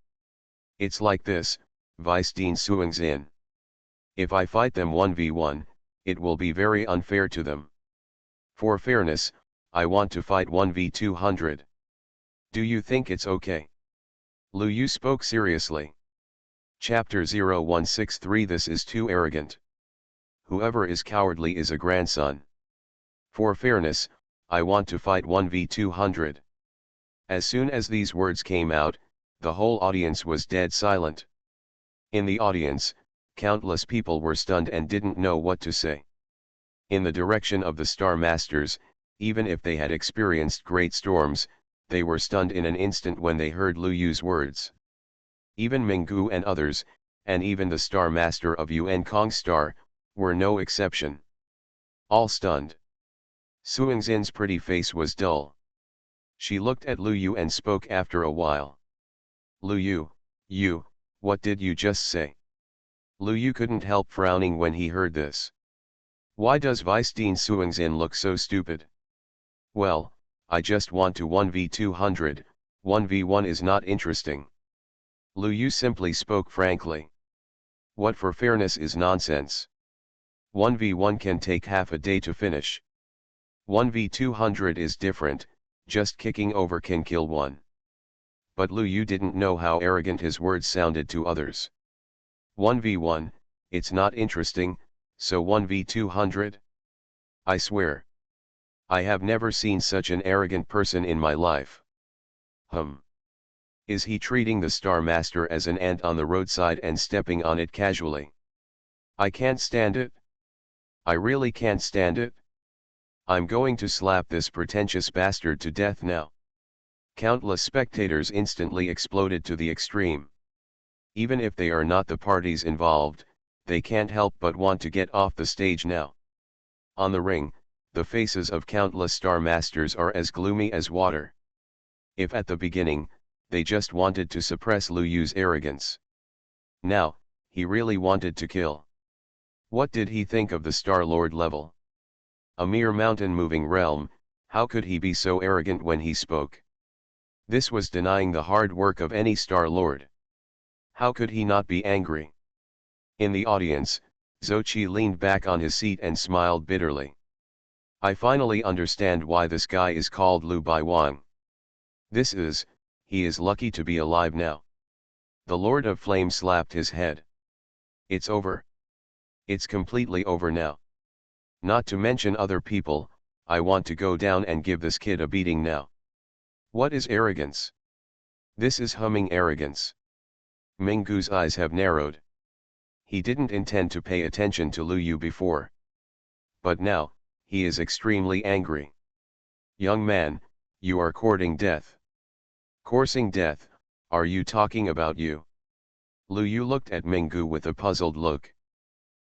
It's like this, Vice Dean Suingzin. If I fight them 1v1, it will be very unfair to them. For fairness, I want to fight 1v200. Do you think it's okay? Lu Yu spoke seriously. Chapter 0163. This is too arrogant. Whoever is cowardly is a grandson. For fairness, I want to fight 1v200. As soon as these words came out, the whole audience was dead silent. In the audience, countless people were stunned and didn't know what to say. In the direction of the Star Masters, even if they had experienced great storms, they were stunned in an instant when they heard Lu Yu's words. Even Minggu and others, and even the Star Master of Yuan Kong Star, were no exception. All stunned. Suingzin's pretty face was dull. She looked at Lu Yu and spoke after a while. Lu Yu, what did you just say? Lu Yu couldn't help frowning when he heard this. Why does Vice Dean Suingzin look so stupid? Well, I just want to 1v200, 1v1 is not interesting. Lu Yu simply spoke frankly. What for fairness is nonsense. 1v1 can take half a day to finish. 1v200 is different, just kicking over can kill one. but Lu Yu didn't know how arrogant his words sounded to others. 1v1, it's not interesting, so 1v200? I swear. I have never seen such an arrogant person in my life. Is he treating the Star Master as an ant on the roadside and stepping on it casually? I can't stand it. I really can't stand it. I'm going to slap this pretentious bastard to death now. Countless spectators instantly exploded to the extreme. Even if they are not the parties involved, they can't help but want to get off the stage now. On the ring, the faces of countless Star Masters are as gloomy as water. If at the beginning, they just wanted to suppress Lu Yu's arrogance, now, he really wanted to kill. What did he think of the Star Lord level? A mere mountain-moving realm, how could he be so arrogant when he spoke? This was denying the hard work of any Star Lord. How could he not be angry? In the audience, Zouchi leaned back on his seat and smiled bitterly. I finally understand why this guy is called Lu Baiwang. He is lucky to be alive now. The Lord of Flame slapped his head. It's over. It's completely over now. Not to mention other people, I want to go down and give this kid a beating now. What is arrogance? This is humming arrogance. Minggu's eyes have narrowed. He didn't intend to pay attention to Lu Yu before. But now, he is extremely angry. Young man, you are courting death. Coursing death, are you talking about you? Lu Yu looked at Minggu with a puzzled look.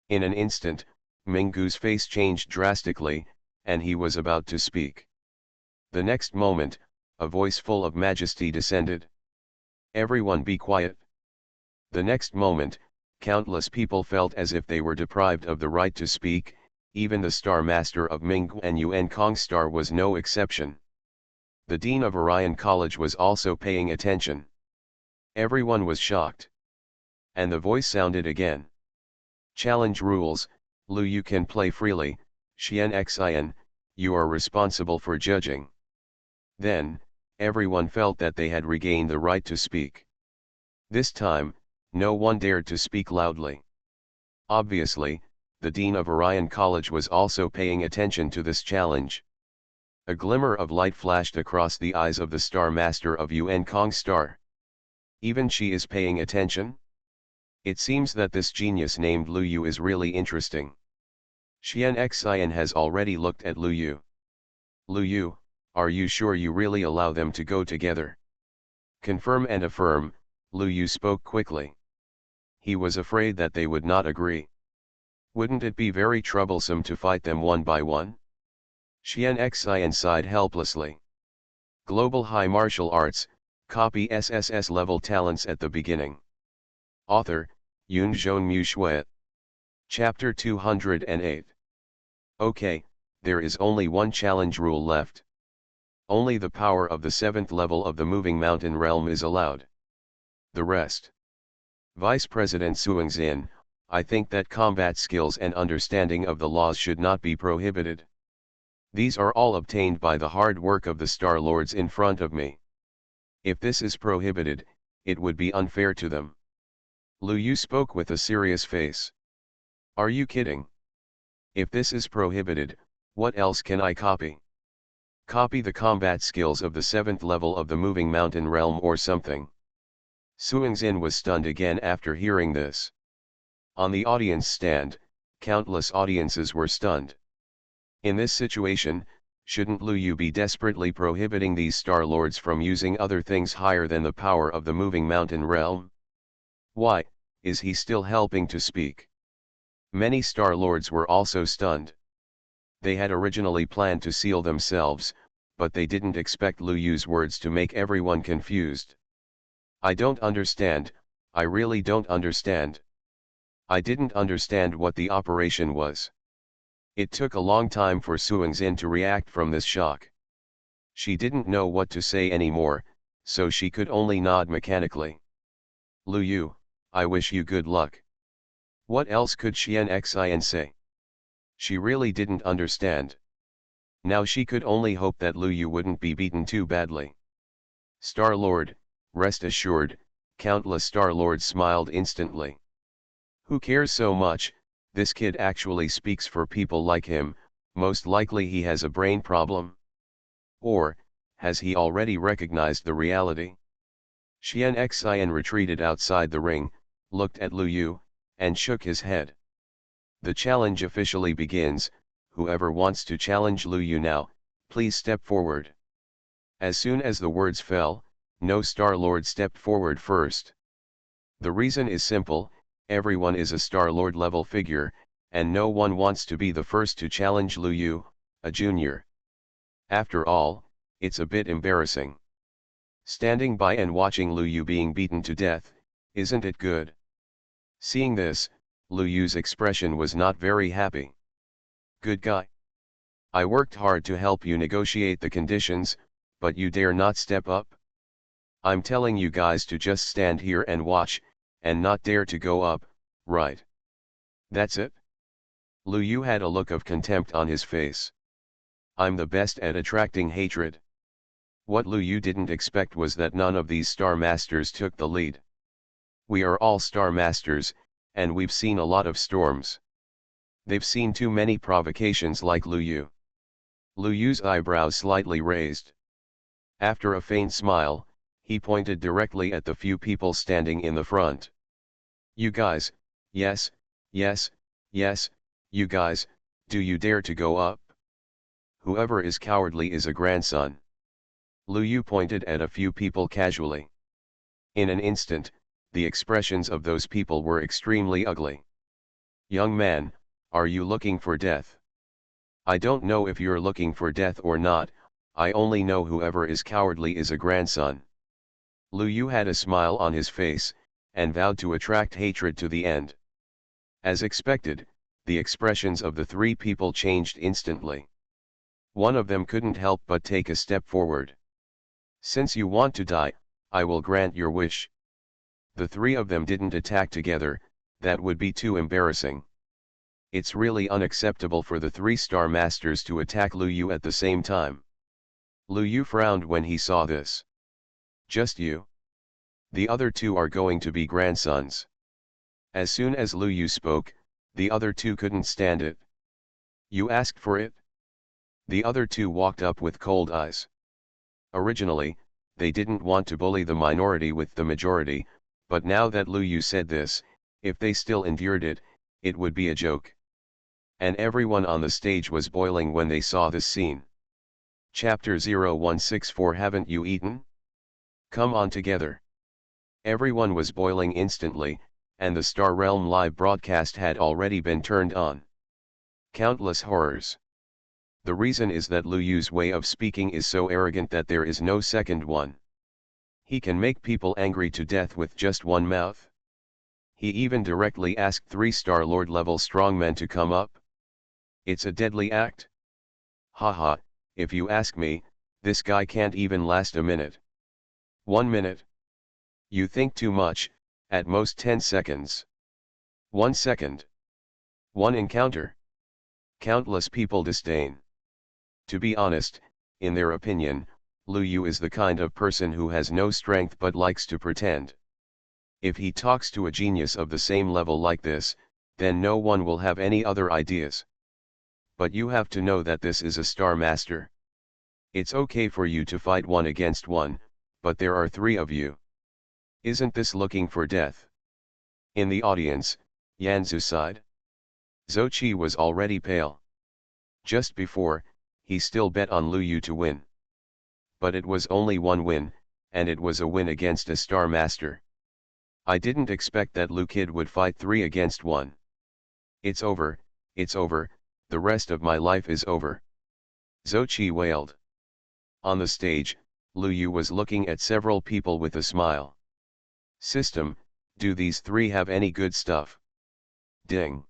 In an instant, Minggu's face changed drastically, and he was about to speak. The next moment, a voice full of majesty descended. Everyone be quiet. The next moment, countless people felt as if they were deprived of the right to speak, even the Star Master of Minggu and Yuan Kong Star was no exception. The Dean of Orion College was also paying attention. Everyone was shocked. And the voice sounded again. Challenge rules, Lu Yu can play freely, Xian Xian, you are responsible for judging. Then, everyone felt that they had regained the right to speak. This time, no one dared to speak loudly. Obviously, the Dean of Orion College was also paying attention to this challenge. A glimmer of light flashed across the eyes of the Star Master of Yuan Kong Star. Even she is paying attention? It seems that this genius named Lu Yu is really interesting. Xian Xian has already looked at Lu Yu. Lu Yu, are you sure you really allow them to go together? Confirm and affirm, Lu Yu spoke quickly. He was afraid that they would not agree. Wouldn't it be very troublesome to fight them one by one? Xian Xian sighed helplessly. Global High Martial Arts, copy SSS-level talents at the beginning. Author, Yun Zhong Mu Shui. Chapter 208. Okay, there is only one challenge rule left. Only the power of the 7th level of the moving mountain realm is allowed. The rest. Vice President Suingzin, I think that combat skills and understanding of the laws should not be prohibited. These are all obtained by the hard work of the Star Lords in front of me. If this is prohibited, it would be unfair to them. Lu Yu spoke with a serious face. Are you kidding? If this is prohibited, what else can I copy? Copy the combat skills of the 7th level of the moving mountain realm or something. Suingzin was stunned again after hearing this. On the audience stand, countless audiences were stunned. In this situation, shouldn't Lu Yu be desperately prohibiting these Star Lords from using other things higher than the power of the moving mountain realm? Why, is he still helping to speak? Many Star Lords were also stunned. They had originally planned to seal themselves, but they didn't expect Lu Yu's words to make everyone confused. I don't understand, I really don't understand. I didn't understand what the operation was. It took a long time for Suingzin to react from this shock. She didn't know what to say anymore, so she could only nod mechanically. Lu Yu, I wish you good luck. What else could Xian Xian say? She really didn't understand. Now she could only hope that Lu Yu wouldn't be beaten too badly. Star Lord, Rest assured, countless Star-Lords smiled instantly. Who cares so much, this kid actually speaks for people like him, most likely he has a brain problem. Or, has he already recognized the reality? Xian Xian retreated outside the ring, looked at Lu Yu, and shook his head. The challenge officially begins. Whoever wants to challenge Lu Yu now, please step forward. As soon as the words fell, no Star-Lord stepped forward first. The reason is simple, everyone is a Star-Lord level figure, and no one wants to be the first to challenge Lu Yu, a junior. After all, it's a bit embarrassing. Standing by and watching Lu Yu being beaten to death, isn't it good? Seeing this, Lu Yu's expression was not very happy. Good guy. I worked hard to help you negotiate the conditions, but you dare not step up? I'm telling you guys to just stand here and watch, and not dare to go up, right? That's it? Lu Yu had a look of contempt on his face. I'm the best at attracting hatred. What Lu Yu didn't expect was that none of these Star Masters took the lead. We are all Star Masters, and we've seen a lot of storms. They've seen too many provocations like Lu Yu. Lu Yu's eyebrows slightly raised. After a faint smile, he pointed directly at the few people standing in the front. You guys, yes, yes, yes, you guys, do you dare to go up? Whoever is cowardly is a grandson. Lu Yu pointed at a few people casually. In an instant, the expressions of those people were extremely ugly. Young man, are you looking for death? I don't know if you're looking for death or not, I only know whoever is cowardly is a grandson. Lu Yu had a smile on his face, and vowed to attract hatred to the end. As expected, the expressions of the three people changed instantly. One of them couldn't help but take a step forward. Since you want to die, I will grant your wish. The three of them didn't attack together, that would be too embarrassing. It's really unacceptable for the three Star Masters to attack Lu Yu at the same time. Lu Yu frowned when he saw this. Just you? The other two are going to be grandsons. As soon as Lu Yu spoke, the other two couldn't stand it. You asked for it? The other two walked up with cold eyes. Originally, they didn't want to bully the minority with the majority, but now that Lu Yu said this, if they still endured it, it would be a joke. And everyone on the stage was boiling when they saw this scene. Chapter 0164 Haven't you eaten? Come on together. Everyone was boiling instantly, and the Star Realm live broadcast had already been turned on. Countless horrors. The reason is that Lu Yu's way of speaking is so arrogant that there is no second one. He can make people angry to death with just one mouth. He even directly asked 3 Star-Lord level strongmen to come up. It's a deadly act. Haha, if you ask me, this guy can't even last a minute. 1 minute? You think too much, at most 10 seconds. 1 second. 1 encounter. Countless people disdain. To be honest, in their opinion, Lu Yu is the kind of person who has no strength but likes to pretend. If he talks to a genius of the same level like this, then no one will have any other ideas. But you have to know that this is a Star Master. It's okay for you to fight 1 against 1, but there are 3 of you. Isn't this looking for death? In the audience, Yanzu sighed. Zhou Qi was already pale. Just before, he still bet on Lu Yu to win. But it was only 1 win, and it was a win against a Star Master. I didn't expect that Lu Kid would fight 3 against 1. It's over, the rest of my life is over. Zhou Qi wailed. On the stage, Lu Yu was looking at several people with a smile. System, do these 3 have any good stuff? Ding.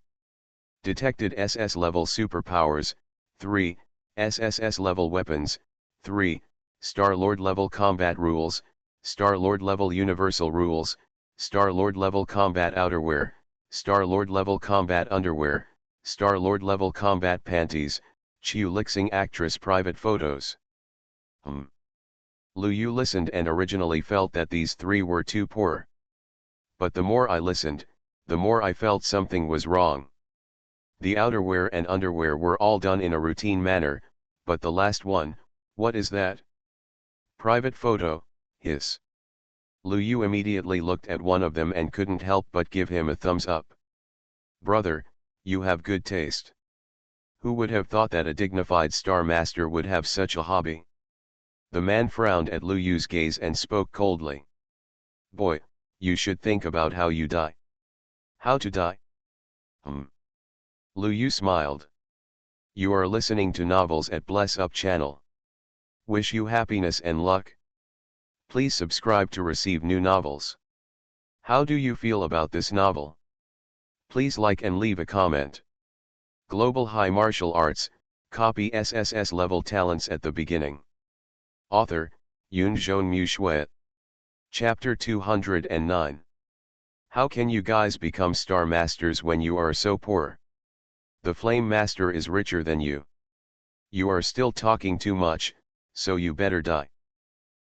Detected SS-level superpowers, 3, SSS-level weapons, 3, Star-Lord level combat rules, Star-Lord level universal rules, Star-Lord level combat outerwear, Star-Lord level combat underwear, Star-Lord level combat panties, Chiu Lixing actress private photos. Lu Yu listened and originally felt that these three were too poor. But the more I listened, the more I felt something was wrong. The outerwear and underwear were all done in a routine manner, but the last one, what is that? Private photo, hiss. Lu Yu immediately looked at one of them and couldn't help but give him a thumbs up. Brother, you have good taste. Who would have thought that a dignified Star Master would have such a hobby? The man frowned at Lu Yu's gaze and spoke coldly. Boy, you should think about how you die. How to die? Lu Yu smiled. You are listening to novels at Bless Up channel. Wish you happiness and luck. Please subscribe to receive new novels. How do you feel about this novel? Please like and leave a comment. Global High Martial Arts, copy SSS level talents at the beginning. Author, Yun Zhon Mu Shui. Chapter 209. How can you guys become Star Masters when you are so poor? The Flame Master is richer than you. You are still talking too much, so you better die.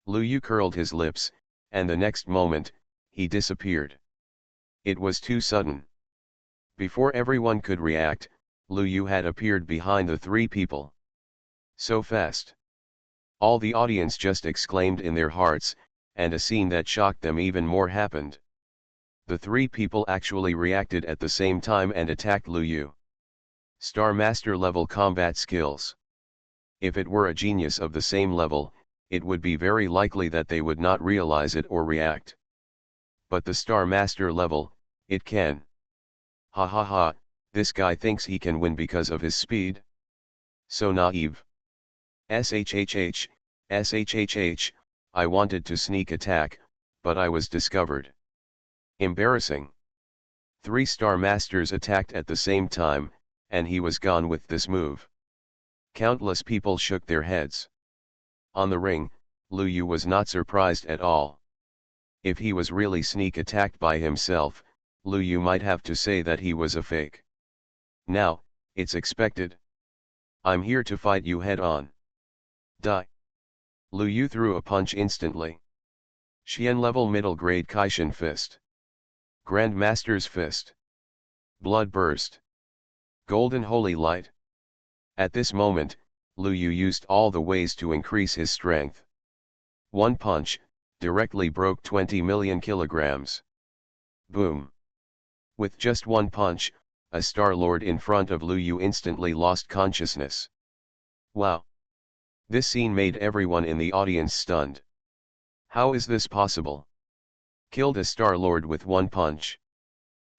Lu Yu curled his lips, and the next moment, he disappeared. It was too sudden. Before everyone could react, Lu Yu had appeared behind the three people. So fast. All the audience just exclaimed in their hearts, and a scene that shocked them even more happened. The three people actually reacted at the same time and attacked Lu Yu. Star Master level combat skills. If it were a genius of the same level, it would be very likely that they would not realize it or react. But the Star Master level, it can. Ha ha ha, this guy thinks he can win because of his speed? So naive. SHHH, SHHH, I wanted to sneak attack, but I was discovered. Embarrassing. 3 Star Masters attacked at the same time, and he was gone with this move. Countless people shook their heads. On the ring, Lu Yu was not surprised at all. If he was really sneak attacked by himself, Lu Yu might have to say that he was a fake. Now, it's expected. I'm here to fight you head on. Die. Lu Yu threw a punch instantly. Xian level middle grade Kaishin fist. Grandmaster's fist. Blood burst. Golden holy light. At this moment, Lu Yu used all the ways to increase his strength. One punch, directly broke 20 million kilograms. Boom. With just one punch, a Star-Lord in front of Lu Yu instantly lost consciousness. Wow. This scene made everyone in the audience stunned. How is this possible? Killed a Star-Lord with one punch.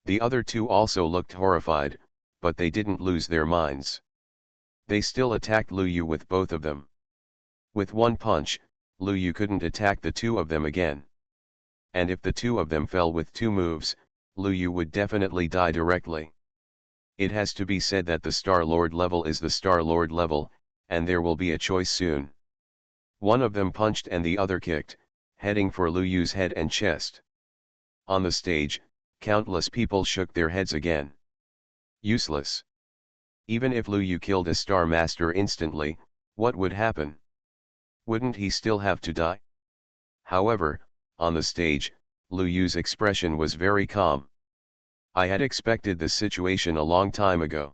The other two also looked horrified, but they didn't lose their minds. They still attacked Lu Yu with both of them. With one punch, Lu Yu couldn't attack the two of them again. And if the two of them fell with 2 moves, Lu Yu would definitely die directly. It has to be said that the Star-Lord level is the Star-Lord level, and there will be a choice soon. One of them punched and the other kicked, heading for Lu Yu's head and chest. On the stage, countless people shook their heads again. Useless. Even if Lu Yu killed a Star Master instantly, what would happen? Wouldn't he still have to die? However, on the stage, Lu Yu's expression was very calm. I had expected this situation a long time ago.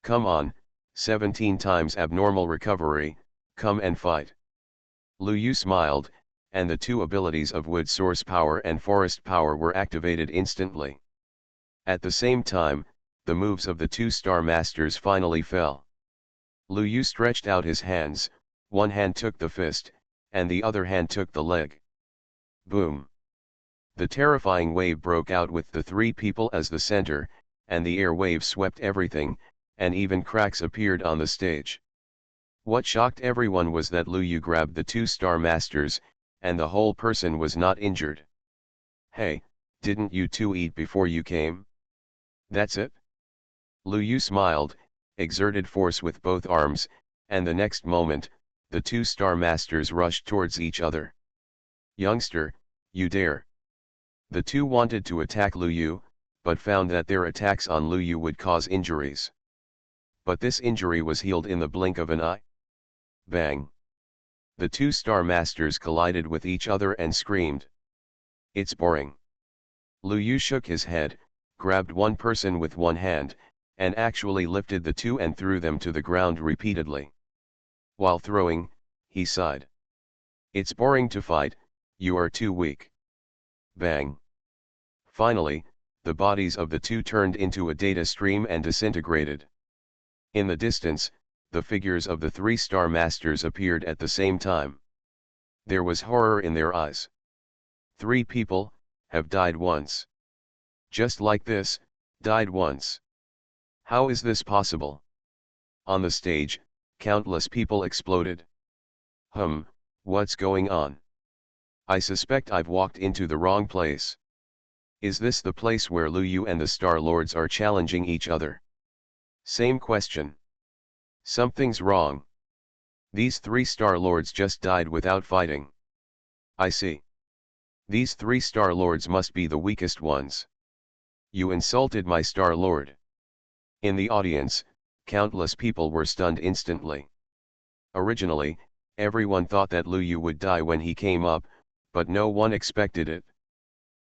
Come on, 17 times abnormal recovery, come and fight. Lu Yu smiled, and the 2 abilities of Wood Source Power and Forest Power were activated instantly. At the same time, the moves of the 2 Star Masters finally fell. Lu Yu stretched out his hands, one hand took the fist, and the other hand took the leg. Boom. The terrifying wave broke out with the 3 people as the center, and the air wave swept everything, and even cracks appeared on the stage. What shocked everyone was that Lu Yu grabbed the 2 Star Masters, and the whole person was not injured. Hey, didn't you two eat before you came? That's it? Lu Yu smiled, exerted force with both arms, and the next moment, the 2 Star Masters rushed towards each other. Youngster, you dare. The 2 wanted to attack Lu Yu, but found that their attacks on Lu Yu would cause injuries. But this injury was healed in the blink of an eye. Bang. The two Star Masters collided with each other and screamed. "It's boring." Lu Yu shook his head, grabbed one person with one hand, and actually lifted the two and threw them to the ground repeatedly. While throwing, he sighed. "It's boring to fight, you are too weak." Bang. Finally, the bodies of the two turned into a data stream and disintegrated. In the distance, the figures of the three Star Masters appeared at the same time. There was horror in their eyes. "Three people have died once. Just like this, died once. How is this possible?" On the stage, countless people exploded. What's going on? I suspect I've walked into the wrong place. Is this the place where Lu Yu and the Star Lords are challenging each other? Same question. Something's wrong. These three Star Lords just died without fighting. I see. These three Star Lords must be the weakest ones. You insulted my Star Lord. In the audience, countless people were stunned instantly. Originally, everyone thought that Lu Yu would die when he came up, but no one expected it.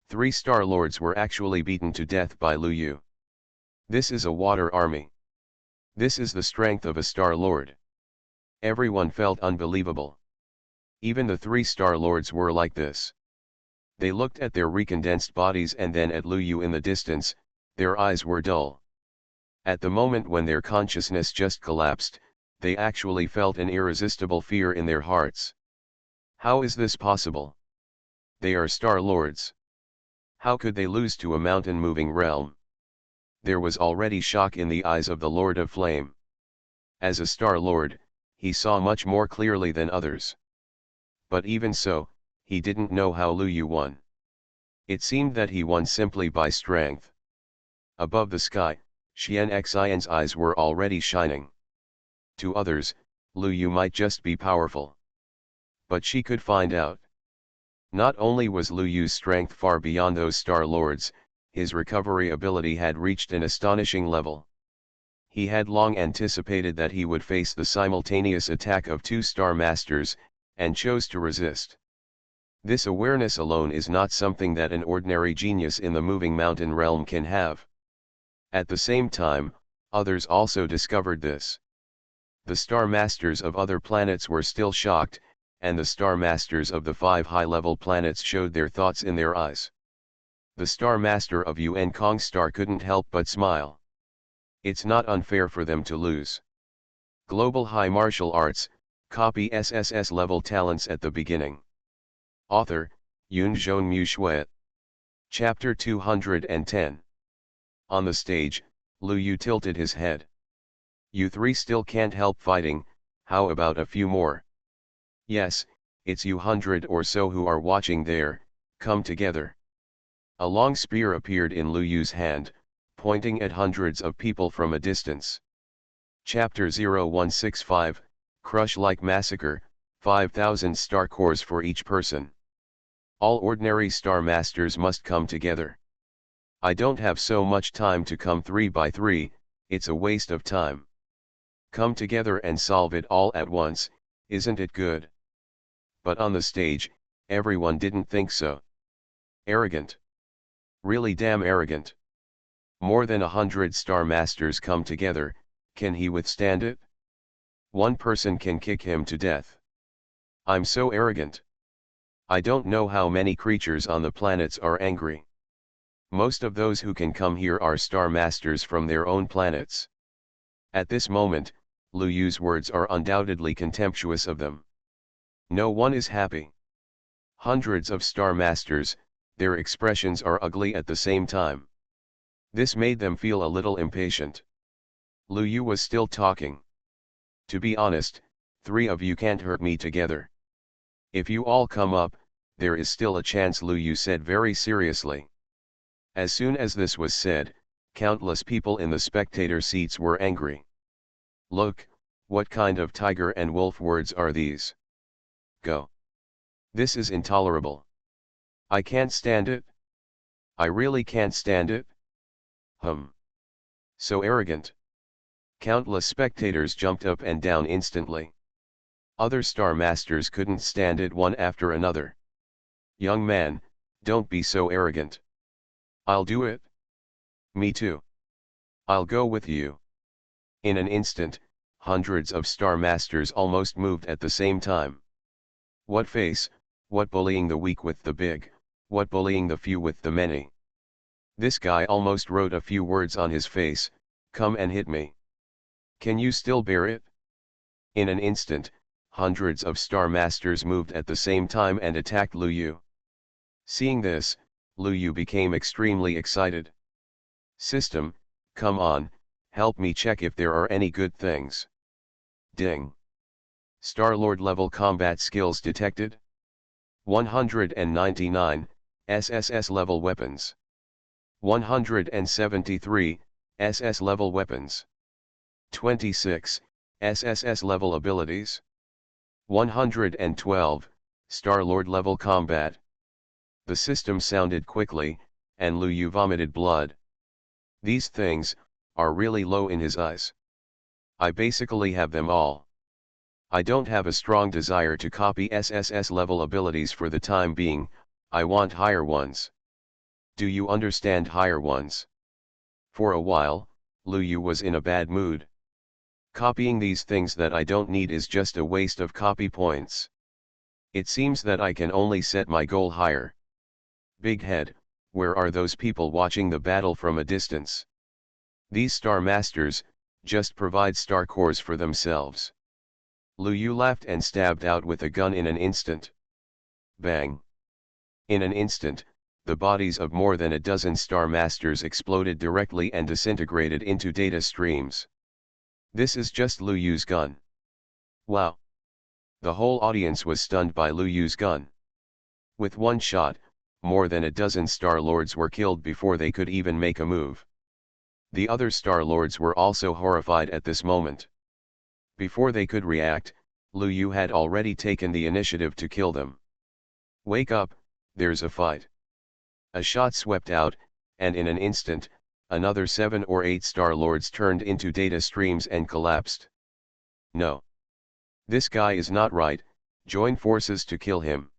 Three Star Lords were actually beaten to death by Lu Yu. This is a water army. This is the strength of a Star Lord. Everyone felt unbelievable. Even the three Star Lords were like this. They looked at their recondensed bodies and then at Lu Yu in the distance. Their eyes were dull. At the moment when their consciousness just collapsed, they actually felt an irresistible fear in their hearts. How is this possible? They are Star Lords. How could they lose to a mountain-moving realm? There was already shock in the eyes of the Lord of Flame. As a Star Lord, he saw much more clearly than others. But even so, he didn't know how Lu Yu won. It seemed that he won simply by strength. Above the sky, Xian Xian's eyes were already shining. To others, Lu Yu might just be powerful. But she could find out. Not only was Lu Yu's strength far beyond those Star Lords, his recovery ability had reached an astonishing level. He had long anticipated that he would face the simultaneous attack of two Star Masters, and chose to resist. This awareness alone is not something that an ordinary genius in the moving mountain realm can have. At the same time, others also discovered this. The Star Masters of other planets were still shocked, and the Star Masters of the 5 high-level planets showed their thoughts in their eyes. The Star Master of Yuan Kong Star couldn't help but smile. It's not unfair for them to lose. Global High Martial Arts, copy SSS-level talents at the beginning. Author, Yunzhong Mu Shui. Chapter 210. On the stage, Lu Yu tilted his head. You three still can't help fighting, how about a few more? Yes, it's you 100 or so who are watching there, come together. A long spear appeared in Lu Yu's hand, pointing at hundreds of people from a distance. Chapter 0165, Crush like Massacre, 5,000 star cores for each person. All ordinary Star Masters must come together. I don't have so much time to come 3 by 3, it's a waste of time. Come together and solve it all at once, isn't it good? But on the stage, everyone didn't think so. Arrogant. Really damn arrogant. More than 100 Star Masters come together, can he withstand it? One person can kick him to death. I'm so arrogant. I don't know how many creatures on the planets are angry. Most of those who can come here are Star Masters from their own planets. At this moment, Lu Yu's words are undoubtedly contemptuous of them. No one is happy. Hundreds of Star Masters, their expressions are ugly at the same time. This made them feel a little impatient. Lu Yu was still talking. To be honest, 3 of you can't hurt me together. If you all come up, there is still a chance, Lu Yu said very seriously. As soon as this was said, countless people in the spectator seats were angry. Look, what kind of tiger and wolf words are these? Go. This is intolerable. I can't stand it. I really can't stand it. So arrogant. Countless spectators jumped up and down instantly. Other Star Masters couldn't stand it one after another. Young man, don't be so arrogant. I'll do it. Me too. I'll go with you. In an instant, hundreds of Star Masters almost moved at the same time. What face, what bullying the weak with the big, what bullying the few with the many. This guy almost wrote a few words on his face, come and hit me. Can you still bear it? In an instant, hundreds of Star Masters moved at the same time and attacked Lu Yu. Seeing this, Lu Yu became extremely excited. System, come on, help me check if there are any good things. Ding. Star-Lord level combat skills detected. 199, SSS-level weapons. 173, SS-level weapons. 26, SSS-level abilities. 112, Star-Lord level combat. The system sounded quickly, and Lu Yu vomited blood. These things are really low in his eyes. I basically have them all. I don't have a strong desire to copy SSS level abilities for the time being, I want higher ones. Do you understand higher ones? For a while, Lu Yu was in a bad mood. Copying these things that I don't need is just a waste of copy points. It seems that I can only set my goal higher. Big head, where are those people watching the battle from a distance? These Star Masters just provide star cores for themselves. Lu Yu laughed and stabbed out with a gun in an instant. Bang! In an instant, the bodies of more than a dozen Star Masters exploded directly and disintegrated into data streams. This is just Lu Yu's gun. Wow! The whole audience was stunned by Lu Yu's gun. With one shot, more than a dozen Star Lords were killed before they could even make a move. The other Star Lords were also horrified at this moment. Before they could react, Lu Yu had already taken the initiative to kill them. Wake up, there's a fight. A shot swept out, and in an instant, another 7 or 8 Star Lords turned into data streams and collapsed. No. This guy is not right, join forces to kill him.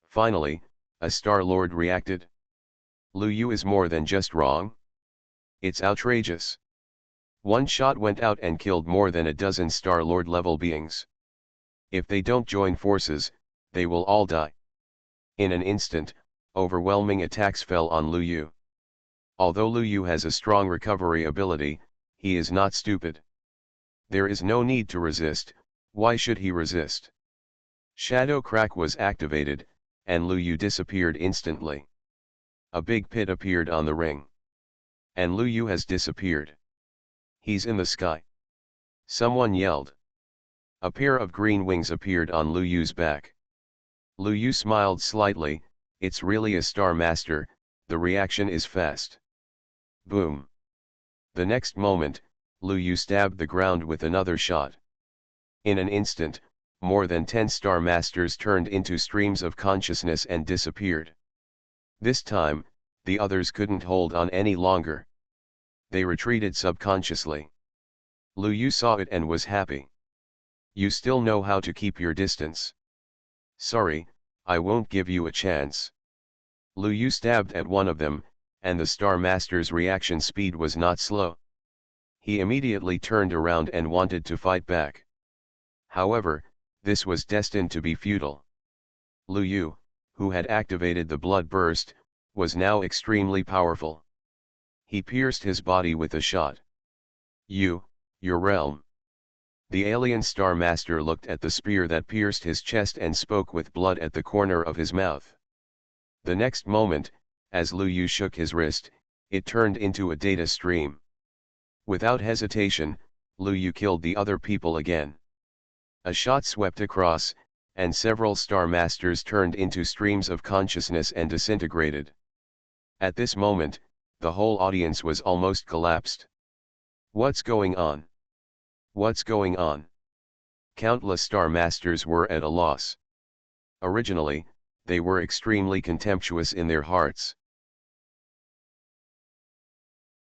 Finally, a Star Lord reacted. Lu Yu is more than just wrong. It's outrageous. One shot went out and killed more than a dozen Star-Lord level beings. If they don't join forces, they will all die. In an instant, overwhelming attacks fell on Lu Yu. Although Lu Yu has a strong recovery ability, he is not stupid. There is no need to resist, why should he resist? Shadow Crack was activated, and Lu Yu disappeared instantly. A big pit appeared on the ring. And Lu Yu has disappeared. He's in the sky. Someone yelled. A pair of green wings appeared on Lu Yu's back. Lu Yu smiled slightly, it's really a Star Master, the reaction is fast. Boom. The next moment, Lu Yu stabbed the ground with another shot. In an instant, more than 10 Star Masters turned into streams of consciousness and disappeared. This time, the others couldn't hold on any longer. They retreated subconsciously. Lu Yu saw it and was happy. You still know how to keep your distance. Sorry, I won't give you a chance. Lu Yu stabbed at one of them, and the Star Master's reaction speed was not slow. He immediately turned around and wanted to fight back. However, this was destined to be futile. Lu Yu, who had activated the blood burst, was now extremely powerful. He pierced his body with a shot. Your realm. The alien Star Master looked at the spear that pierced his chest and spoke with blood at the corner of his mouth. The next moment, as Lu Yu shook his wrist, it turned into a data stream. Without hesitation, Lu Yu killed the other people again. A shot swept across, and several Star Masters turned into streams of consciousness and disintegrated. At this moment, the whole audience was almost collapsed. What's going on? What's going on? Countless Star Masters were at a loss. Originally, they were extremely contemptuous in their hearts.